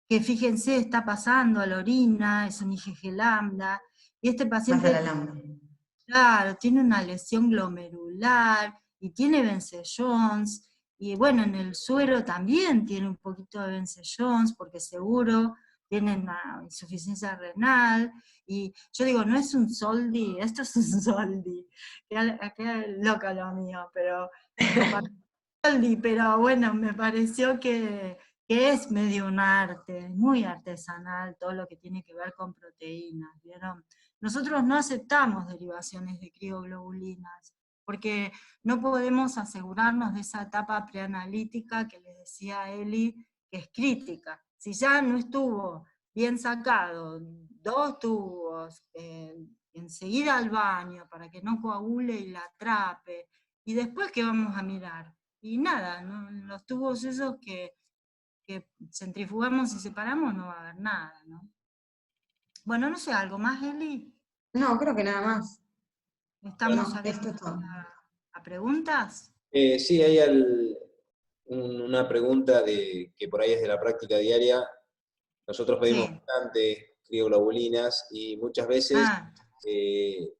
que fíjense, está pasando a la orina, es un IgG lambda, y este Más a la paciente, lambda. claro, tiene una lesión glomerular, y tiene Vence-Jones, y bueno, en el suero también tiene un poquito de Vence-Jones, porque seguro tiene una insuficiencia renal, y yo digo, no es un Soldi, esto es un Soldi, qué loca lo mío, pero Soldi, pero bueno, me pareció que es medio un arte, muy artesanal todo lo que tiene que ver con proteínas, ¿vieron? Nosotros no aceptamos derivaciones de crioglobulinas, porque no podemos asegurarnos de esa etapa preanalítica que les decía Eli, que es crítica. Si ya no estuvo bien sacado, 2 tubos, enseguida al baño para que no coagule y la atrape, y después, ¿qué vamos a mirar? Y nada, ¿no? Los tubos esos que que centrifugamos y separamos no va a haber nada, ¿no? Bueno, no sé, ¿algo más, Eli? No, creo que nada más. ¿Estamos No, esto abiertos es todo. a preguntas? Sí, hay una pregunta que por ahí es de la práctica diaria. Nosotros pedimos Sí. bastante crioglobulinas y muchas veces Ah,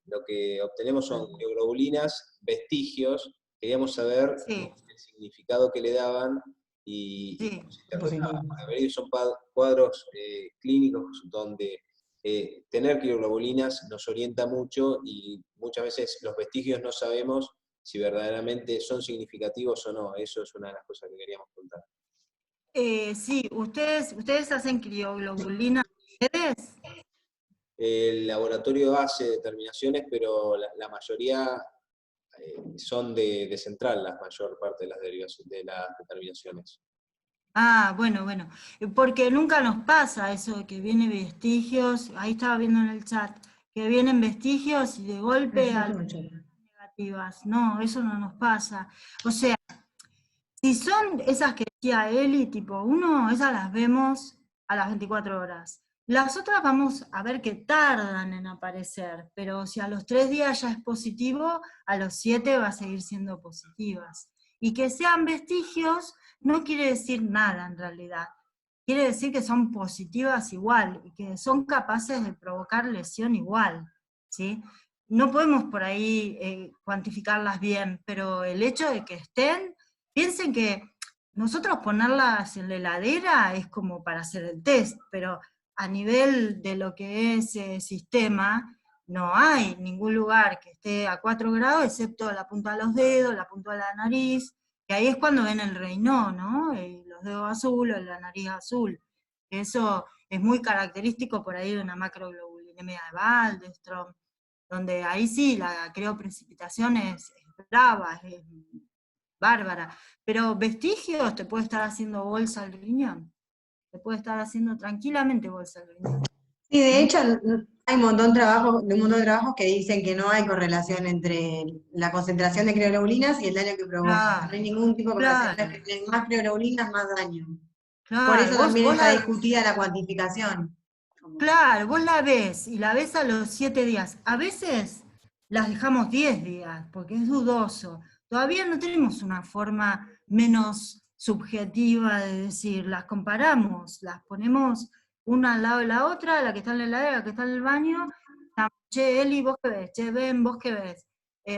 lo que obtenemos son crioglobulinas, vestigios. Queríamos saber sí, el significado que le daban y sí. cómo se interpretaba. A ver, son cuadros clínicos donde tener crioglobulinas nos orienta mucho y muchas veces los vestigios no sabemos si verdaderamente son significativos o no. Eso es una de las cosas que queríamos contar. Sí, ¿ustedes hacen crioglobulina ustedes? El laboratorio hace determinaciones, pero la mayoría son de central, la mayor parte de las de las determinaciones. Ah, bueno, bueno, porque nunca nos pasa eso de que vienen vestigios, ahí estaba viendo en el chat, que vienen vestigios y de golpe No a tengo chat. negativas. No, eso no nos pasa. O sea, si son esas que decía Eli, tipo 1, esas las vemos a las 24 horas. Las otras vamos a ver que tardan en aparecer, pero si a los 3 días ya es positivo, a los 7 va a seguir siendo positivas. Y que sean vestigios no quiere decir nada en realidad. Quiere decir que son positivas igual y que son capaces de provocar lesión igual, ¿sí? No podemos por ahí cuantificarlas bien, pero el hecho de que estén, piensen que nosotros ponerlas en la heladera es como para hacer el test, pero a nivel de lo que es sistema, no hay ningún lugar que esté a 4 grados, excepto la punta de los dedos, la punta de la nariz, que ahí es cuando ven el Raynaud, ¿no? Los dedos azules, la nariz azul. Eso es muy característico por ahí de una macroglobulinemia de Waldenström, donde ahí sí la crioprecipitación es brava, es bárbara, pero vestigios te puede estar haciendo bolsa al riñón, te puede estar haciendo tranquilamente bolsa al riñón. Sí, de hecho, hay un montón de trabajos que dicen que no hay correlación entre la concentración de crioglobulinas y el daño que provoca. No Claro, hay ningún tipo de correlación. claro, Más crioglobulinas, más daño. Por claro, eso también está discutida la cuantificación. claro, vos la ves y la ves a los 7 días. A veces las dejamos 10 días porque es dudoso. Todavía no tenemos una forma menos subjetiva de decir, las comparamos, las ponemos una al lado de la otra, la que está en la heladera, la que está en el baño. Che, Eli, ¿vos qué ves? Che, Ben, ¿vos qué ves?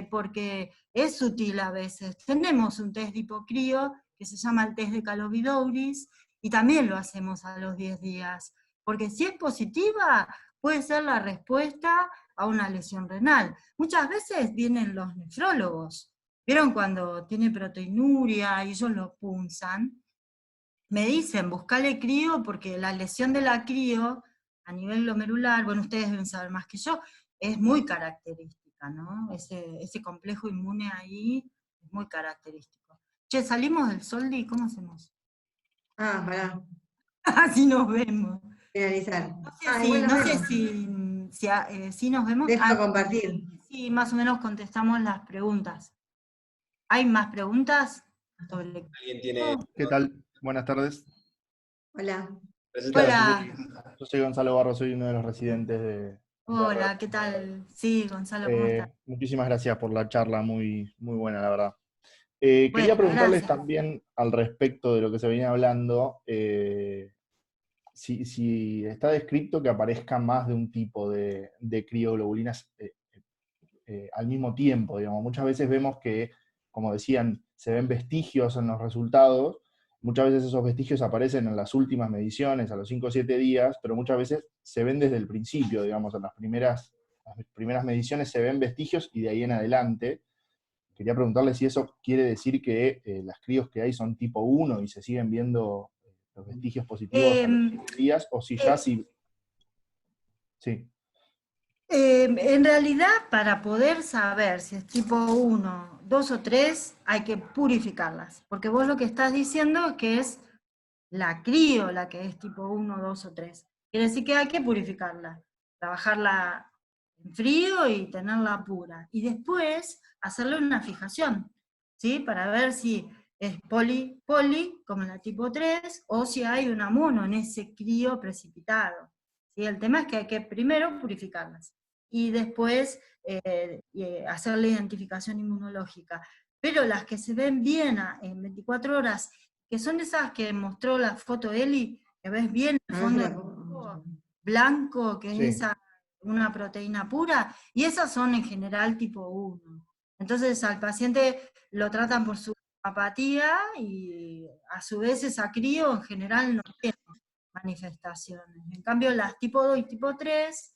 Porque es sutil a veces. Tenemos un test de hipocrío que se llama el test de Calovidouris y también lo hacemos a los 10 días. Porque si es positiva, puede ser la respuesta a una lesión renal. Muchas veces vienen los nefrólogos. ¿Vieron cuando tiene proteinuria y ellos lo punzan? Me dicen, buscale crío porque la lesión de la crío a nivel glomerular, bueno, ustedes deben saber más que yo, es muy característica, ¿no? Ese complejo inmune ahí es muy característico. Che, ¿salimos del Soldi? ¿Cómo hacemos? Ah, pará, Así nos vemos. finalizar. Sí, Igual nos no sé vemos. si nos vemos. Dejo de compartir. Sí, más o menos contestamos las preguntas. ¿Hay más preguntas sobre ¿Alguien tiene? ¿Qué tal? Buenas tardes. Hola. Presentate. Hola, Yo soy Gonzalo Barro, soy uno de los residentes de hola, RED. ¿qué tal? Sí, Gonzalo, ¿cómo estás? Muchísimas gracias por la charla, muy, muy buena, la verdad. Bueno, Quería preguntarles gracias. también al respecto de lo que se venía hablando, si está descrito que aparezca más de un tipo de crioglobulinas al mismo tiempo, digamos. Muchas veces vemos que, como decían, se ven vestigios en los resultados. Muchas veces esos vestigios aparecen en las últimas mediciones, a los 5 o 7 días, pero muchas veces se ven desde el principio, digamos, en las primeras mediciones se ven vestigios y de ahí en adelante. Quería preguntarle si eso quiere decir que las crios que hay son tipo 1 y se siguen viendo los vestigios positivos a los Eh, 7 días, o si ya eh, sí. Sí. en realidad, para poder saber si es tipo 1, 2 o 3, hay que purificarlas. Porque vos lo que estás diciendo es que es la crío la que es tipo 1, 2 o 3. Quiere decir que hay que purificarla, trabajarla en frío y tenerla pura. Y después hacerle una fijación, ¿sí? Para ver si es poli, como en la tipo 3, o si hay una mono en ese crío precipitado. ¿Sí? El tema es que hay que primero purificarlas, y después hacer la identificación inmunológica. Pero las que se ven bien en 24 horas, que son esas que mostró la foto Eli, que ves bien el fondo blanco, que Sí. es una proteína pura, y esas son en general tipo 1. Entonces al paciente lo tratan por su apatía, y a su vez esa crío en general no tiene manifestaciones. En cambio las tipo 2 y tipo 3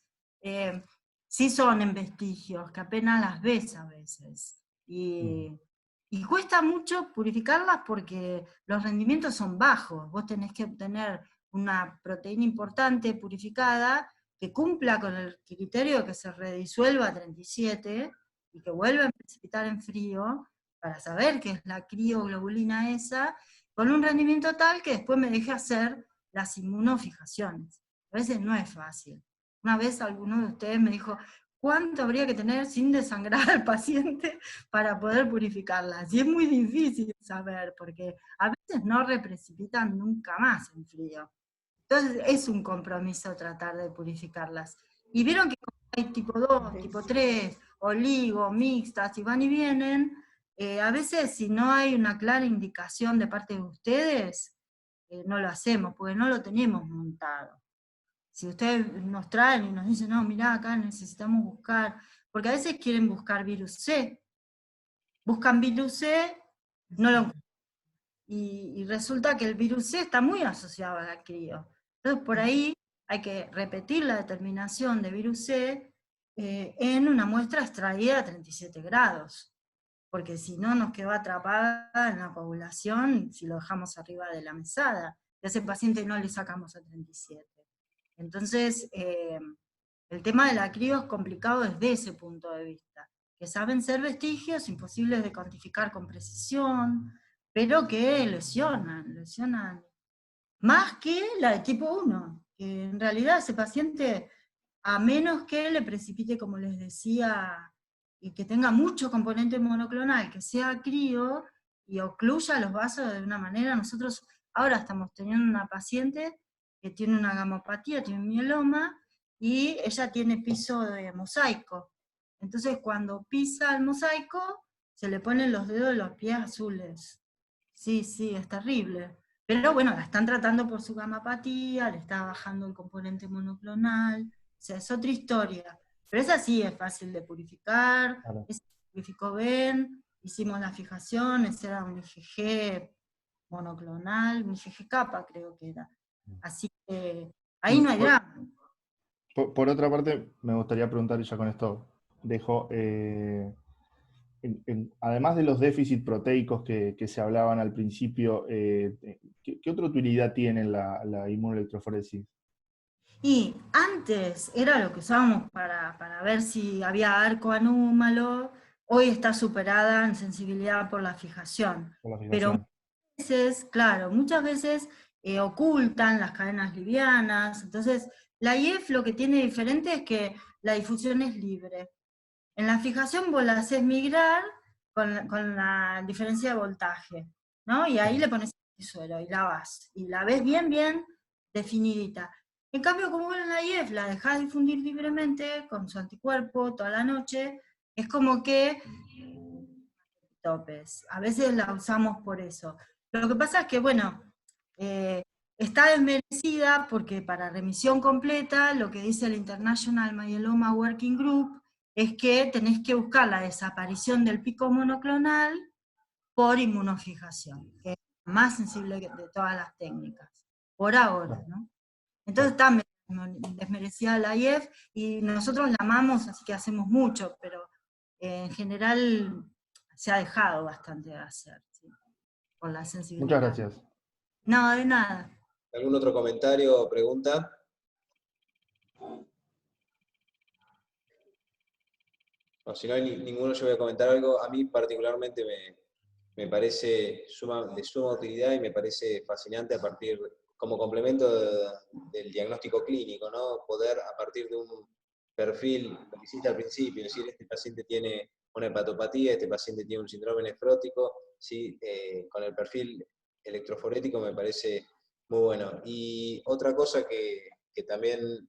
sí son en vestigios, que apenas las ves a veces. Y cuesta mucho purificarlas porque los rendimientos son bajos. Vos tenés que obtener una proteína importante purificada que cumpla con el criterio de que se redisuelva a 37 y que vuelva a precipitar en frío, para saber qué es la crioglobulina esa, con un rendimiento tal que después me deje hacer las inmunofijaciones. A veces no es fácil. Una vez alguno de ustedes me dijo, ¿cuánto habría que tener sin desangrar al paciente para poder purificarlas? Y es muy difícil saber, porque a veces no reprecipitan nunca más en frío. Entonces es un compromiso tratar de purificarlas. Y vieron que hay tipo 2, tipo 3, oligo, mixtas, y van y vienen. A veces si no hay una clara indicación de parte de ustedes, no lo hacemos, porque no lo tenemos montado. Si ustedes nos traen y nos dicen, no, mirá, acá necesitamos buscar, porque a veces quieren buscar virus C, buscan virus C, no lo encuentran. Y resulta que el virus C está muy asociado a la crío. Entonces por ahí hay que repetir la determinación de virus C en una muestra extraída a 37 grados, porque si no nos quedó atrapada en la coagulación si lo dejamos arriba de la mesada. Y a ese paciente no le sacamos a 37. Entonces, el tema de la crío es complicado desde ese punto de vista, que saben ser vestigios imposibles de cuantificar con precisión, pero que lesionan más que la de tipo 1, que en realidad ese paciente, a menos que le precipite, como les decía, y que tenga mucho componente monoclonal, que sea crío, y ocluya los vasos de una manera. Nosotros ahora estamos teniendo una paciente que tiene una gamopatía, tiene un mieloma, y ella tiene piso de mosaico. Entonces cuando pisa el mosaico, se le ponen los dedos de los pies azules. Sí, sí, es terrible. Pero bueno, la están tratando por su gamapatía, le está bajando el componente monoclonal, o sea, es otra historia. Pero esa sí es fácil de purificar, Claro. esa purificó Ben, hicimos la fijación, ese era un IgG monoclonal, un IgG capa creo que era. Así que ahí no hay drama. Por otra parte, me gustaría preguntar, y ya con esto dejo, además de los déficits proteicos que se hablaban al principio, ¿qué otra utilidad tiene la inmunoelectroforesis? Y antes era lo que usábamos para ver si había arco anúmalo, hoy está superada en sensibilidad por la fijación. Por la Pero fijación. muchas veces ocultan las cadenas livianas. Entonces, la IF lo que tiene diferente es que la difusión es libre. En la fijación vos la haces migrar con la diferencia de voltaje, ¿no? Y ahí le pones el suelo y la ves bien, bien definidita. En cambio, como en la IF la dejás difundir libremente con su anticuerpo toda la noche, es como que topes. A veces la usamos por eso. Lo que pasa es que, bueno, está desmerecida porque para remisión completa, lo que dice el International Myeloma Working Group es que tenés que buscar la desaparición del pico monoclonal por inmunofijación, que es la más sensible de todas las técnicas, por ahora, ¿no? Entonces está desmerecida la IF, y nosotros la amamos, así que hacemos mucho, pero en general se ha dejado bastante de hacer, ¿sí? Por la sensibilidad. Muchas gracias. No, de nada. ¿Algún otro comentario o pregunta? No, si no hay ninguno, yo voy a comentar algo. A mí particularmente me parece de suma utilidad y me parece fascinante como complemento del diagnóstico clínico, ¿no? Poder, a partir de un perfil, como hiciste al principio, decir, este paciente tiene una hepatopatía, este paciente tiene un síndrome nefrótico, ¿sí? Con el perfil electroforético me parece muy bueno. Y otra cosa que también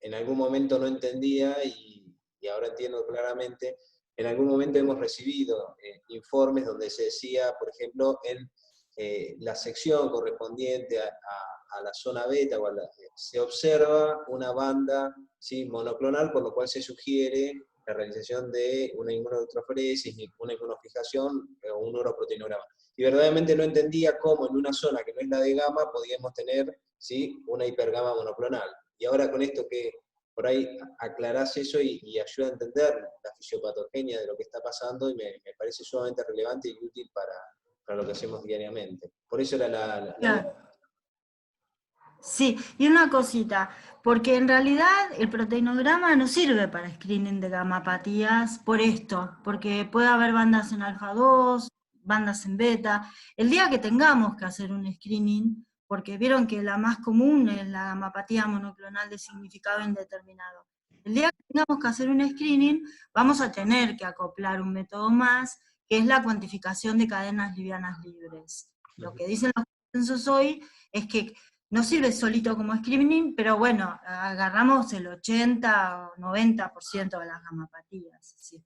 en algún momento no entendía y ahora entiendo claramente, en algún momento hemos recibido informes donde se decía, por ejemplo, en la sección correspondiente a la zona beta, se observa una banda, ¿sí?, monoclonal, por lo cual se sugiere la realización de una inmunoelectroforesis, una inmunofijación o un neuroproteinograma. Y verdaderamente no entendía cómo en una zona que no es la de gamma podíamos tener, ¿sí?, una hipergama monoclonal. Y ahora con esto que por ahí aclarás eso y ayuda a entender la fisiopatogenia de lo que está pasando, y me parece sumamente relevante y útil para lo que hacemos diariamente. Por eso era Claro. Sí, y una cosita, porque en realidad el proteinograma no sirve para screening de gamapatías por esto, porque puede haber bandas en alfa 2, bandas en beta. El día que tengamos que hacer un screening, porque vieron que la más común es la gamapatía monoclonal de significado indeterminado. El día que tengamos que hacer un screening, vamos a tener que acoplar un método más, que es la cuantificación de cadenas livianas libres. Lo que dicen los consensos hoy es que no sirve solito como screening, pero bueno, agarramos el 80 o 90% de las gamapatías. ¿Sí?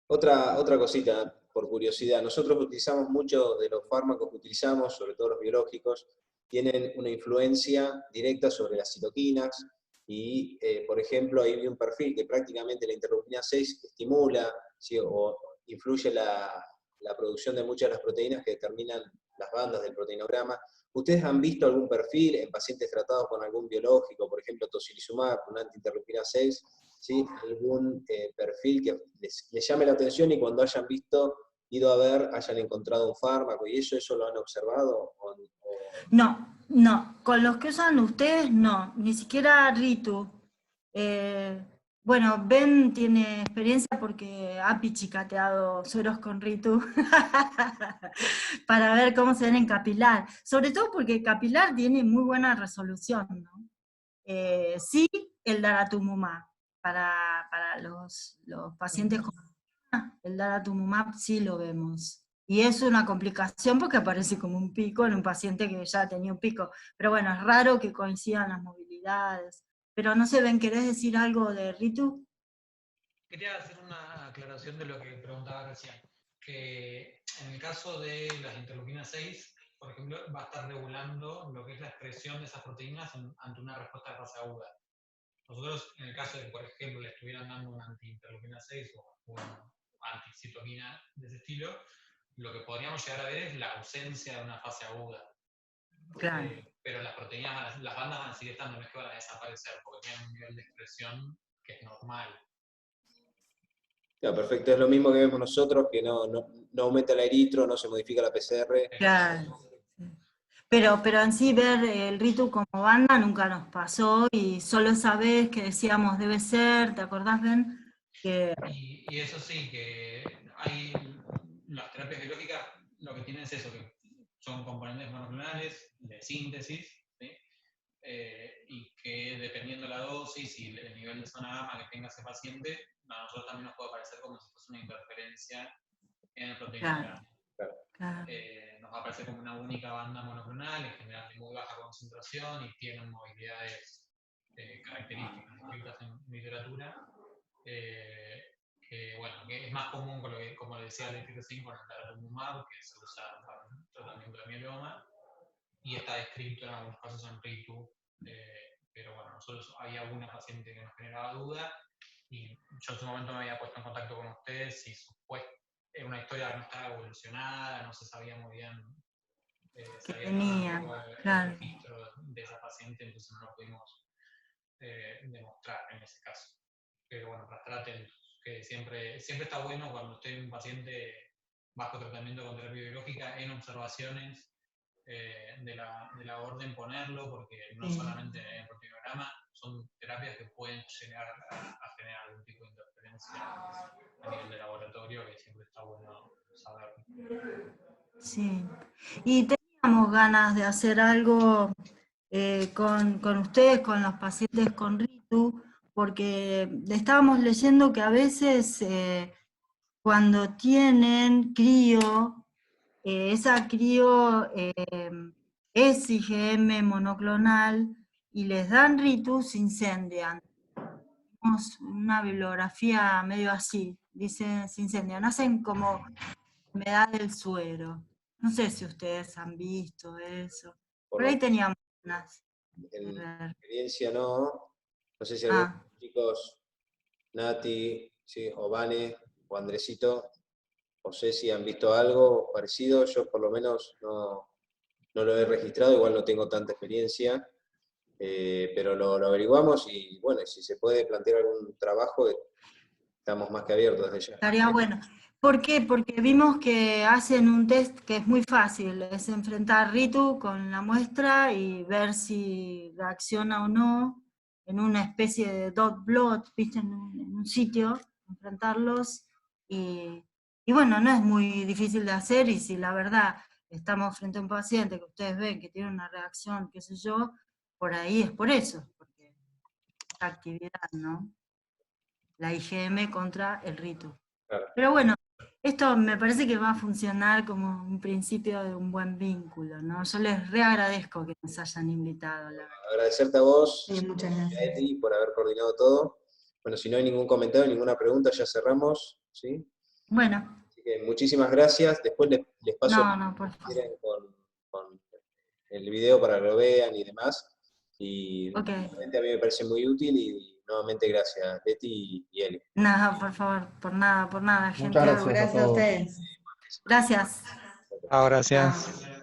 Otra cosita, por curiosidad, nosotros utilizamos mucho de los fármacos que utilizamos, sobre todo los biológicos, tienen una influencia directa sobre las citoquinas, y por ejemplo hay un perfil que prácticamente la interleuquina 6 estimula, ¿sí?, o influye la producción de muchas de las proteínas que determinan las bandas del proteinograma. ¿Ustedes han visto algún perfil en pacientes tratados con algún biológico, por ejemplo tocilizumab, una antiinterleuquina 6, ¿sí?, algún perfil que les llame la atención y cuando hayan ido a ver, hayan encontrado un fármaco y eso lo han observado? No, con los que usan ustedes no, ni siquiera Ritu. Bueno, Ben tiene experiencia porque ha pichicateado sueros con Ritu para ver cómo se ven en capilar, sobre todo porque capilar tiene muy buena resolución, ¿no? Sí, el daratumumab para los pacientes con el daratumumab sí lo vemos. Y es una complicación porque aparece como un pico en un paciente que ya tenía un pico. Pero bueno, es raro que coincidan las movilidades. Pero no sé, Ben, ¿querés decir algo de Ritu? Quería hacer una aclaración de lo que preguntaba recién. Que en el caso de las interleuquinas 6, por ejemplo, va a estar regulando lo que es la expresión de esas proteínas ante una respuesta de fase aguda. Nosotros, en el caso de que, por ejemplo, le estuvieran dando una antiinterleuquina 6 o una anticitoquina de ese estilo, lo que podríamos llegar a ver es la ausencia de una fase aguda. Claro. Pero las proteínas, las bandas van a seguir estando, no es que van a desaparecer, porque tienen un nivel de expresión que es normal. Claro, perfecto, es lo mismo que vemos nosotros, que no aumenta el eritro, no se modifica la PCR. Claro. Pero en sí ver el Ritu como banda nunca nos pasó, y solo esa vez que decíamos debe ser, ¿te acordás, Ben? Y eso sí, que hay las terapias biológicas, lo que tienen es eso, que son componentes monoclonales de síntesis, ¿sí? Y que dependiendo de la dosis y el nivel de zona gamma que tenga ese paciente, a nosotros también nos puede parecer como si fuese una interferencia en el proteinograma. Claro. Nos va a parecer como una única banda monoclonal, en general de muy baja concentración y tienen movilidades características descritas en literatura. Que es más común, como le decía Leti recién, con el daratumumab, que se usa para el tratamiento de mieloma, y está descrito en algunos casos en Ritu, pero bueno, nosotros había alguna paciente que nos generaba duda, y yo en su momento me había puesto en contacto con ustedes, y era una historia que no estaba evolucionada, no se sabía muy bien si había tenía, claro. el registro de esa paciente, entonces no lo pudimos demostrar en ese caso. Pero bueno, para estar atentos, que siempre está bueno cuando esté un paciente bajo tratamiento con terapia biológica en observaciones de la orden ponerlo, porque no solamente en el proteinograma, son terapias que pueden llegar a generar algún tipo de interferencia a nivel de laboratorio, que siempre está bueno saberlo. Sí, y teníamos ganas de hacer algo con ustedes, con los pacientes con Ritu, porque estábamos leyendo que a veces cuando tienen crío, esa crío es IgM monoclonal y les dan ritus, se incendian. Tenemos una bibliografía medio así, dice se incendian, hacen como enfermedad del suero. No sé si ustedes han visto eso. Por ahí teníamos unas. En experiencia no sé si algunos chicos, Nati, sí, o Vane, o Andresito, o Ceci han visto algo parecido. Yo por lo menos no lo he registrado, igual no tengo tanta experiencia, pero lo averiguamos y bueno, si se puede plantear algún trabajo, estamos más que abiertos desde ya. Estaría bueno. ¿Por qué? Porque vimos que hacen un test que es muy fácil, es enfrentar Ritu con la muestra y ver si reacciona o no en una especie de dot blot, ¿viste? En un sitio, enfrentarlos, y bueno, no es muy difícil de hacer, y si la verdad estamos frente a un paciente que ustedes ven que tiene una reacción, qué sé yo, por ahí es por eso, porque esta actividad, ¿no? La IgM contra el Ritu. Claro. Pero bueno, esto me parece que va a funcionar como un principio de un buen vínculo, ¿no? Yo les reagradezco que nos hayan invitado, la verdad. Agradecerte a vos, Sí, muchas y a gracias. Eli, por haber coordinado todo. Bueno, si no hay ningún comentario, ninguna pregunta, ya cerramos, ¿sí? Bueno, Así que muchísimas gracias. Después les paso no, por favor. si quieren, con el video para que lo vean y demás. Y Ok, realmente a mí me parece muy útil y nuevamente gracias, Leti y Eli. nada, por favor, por nada, gente. Muchas gracias a Gracias a todos. ustedes. Gracias. Gracias. Chao.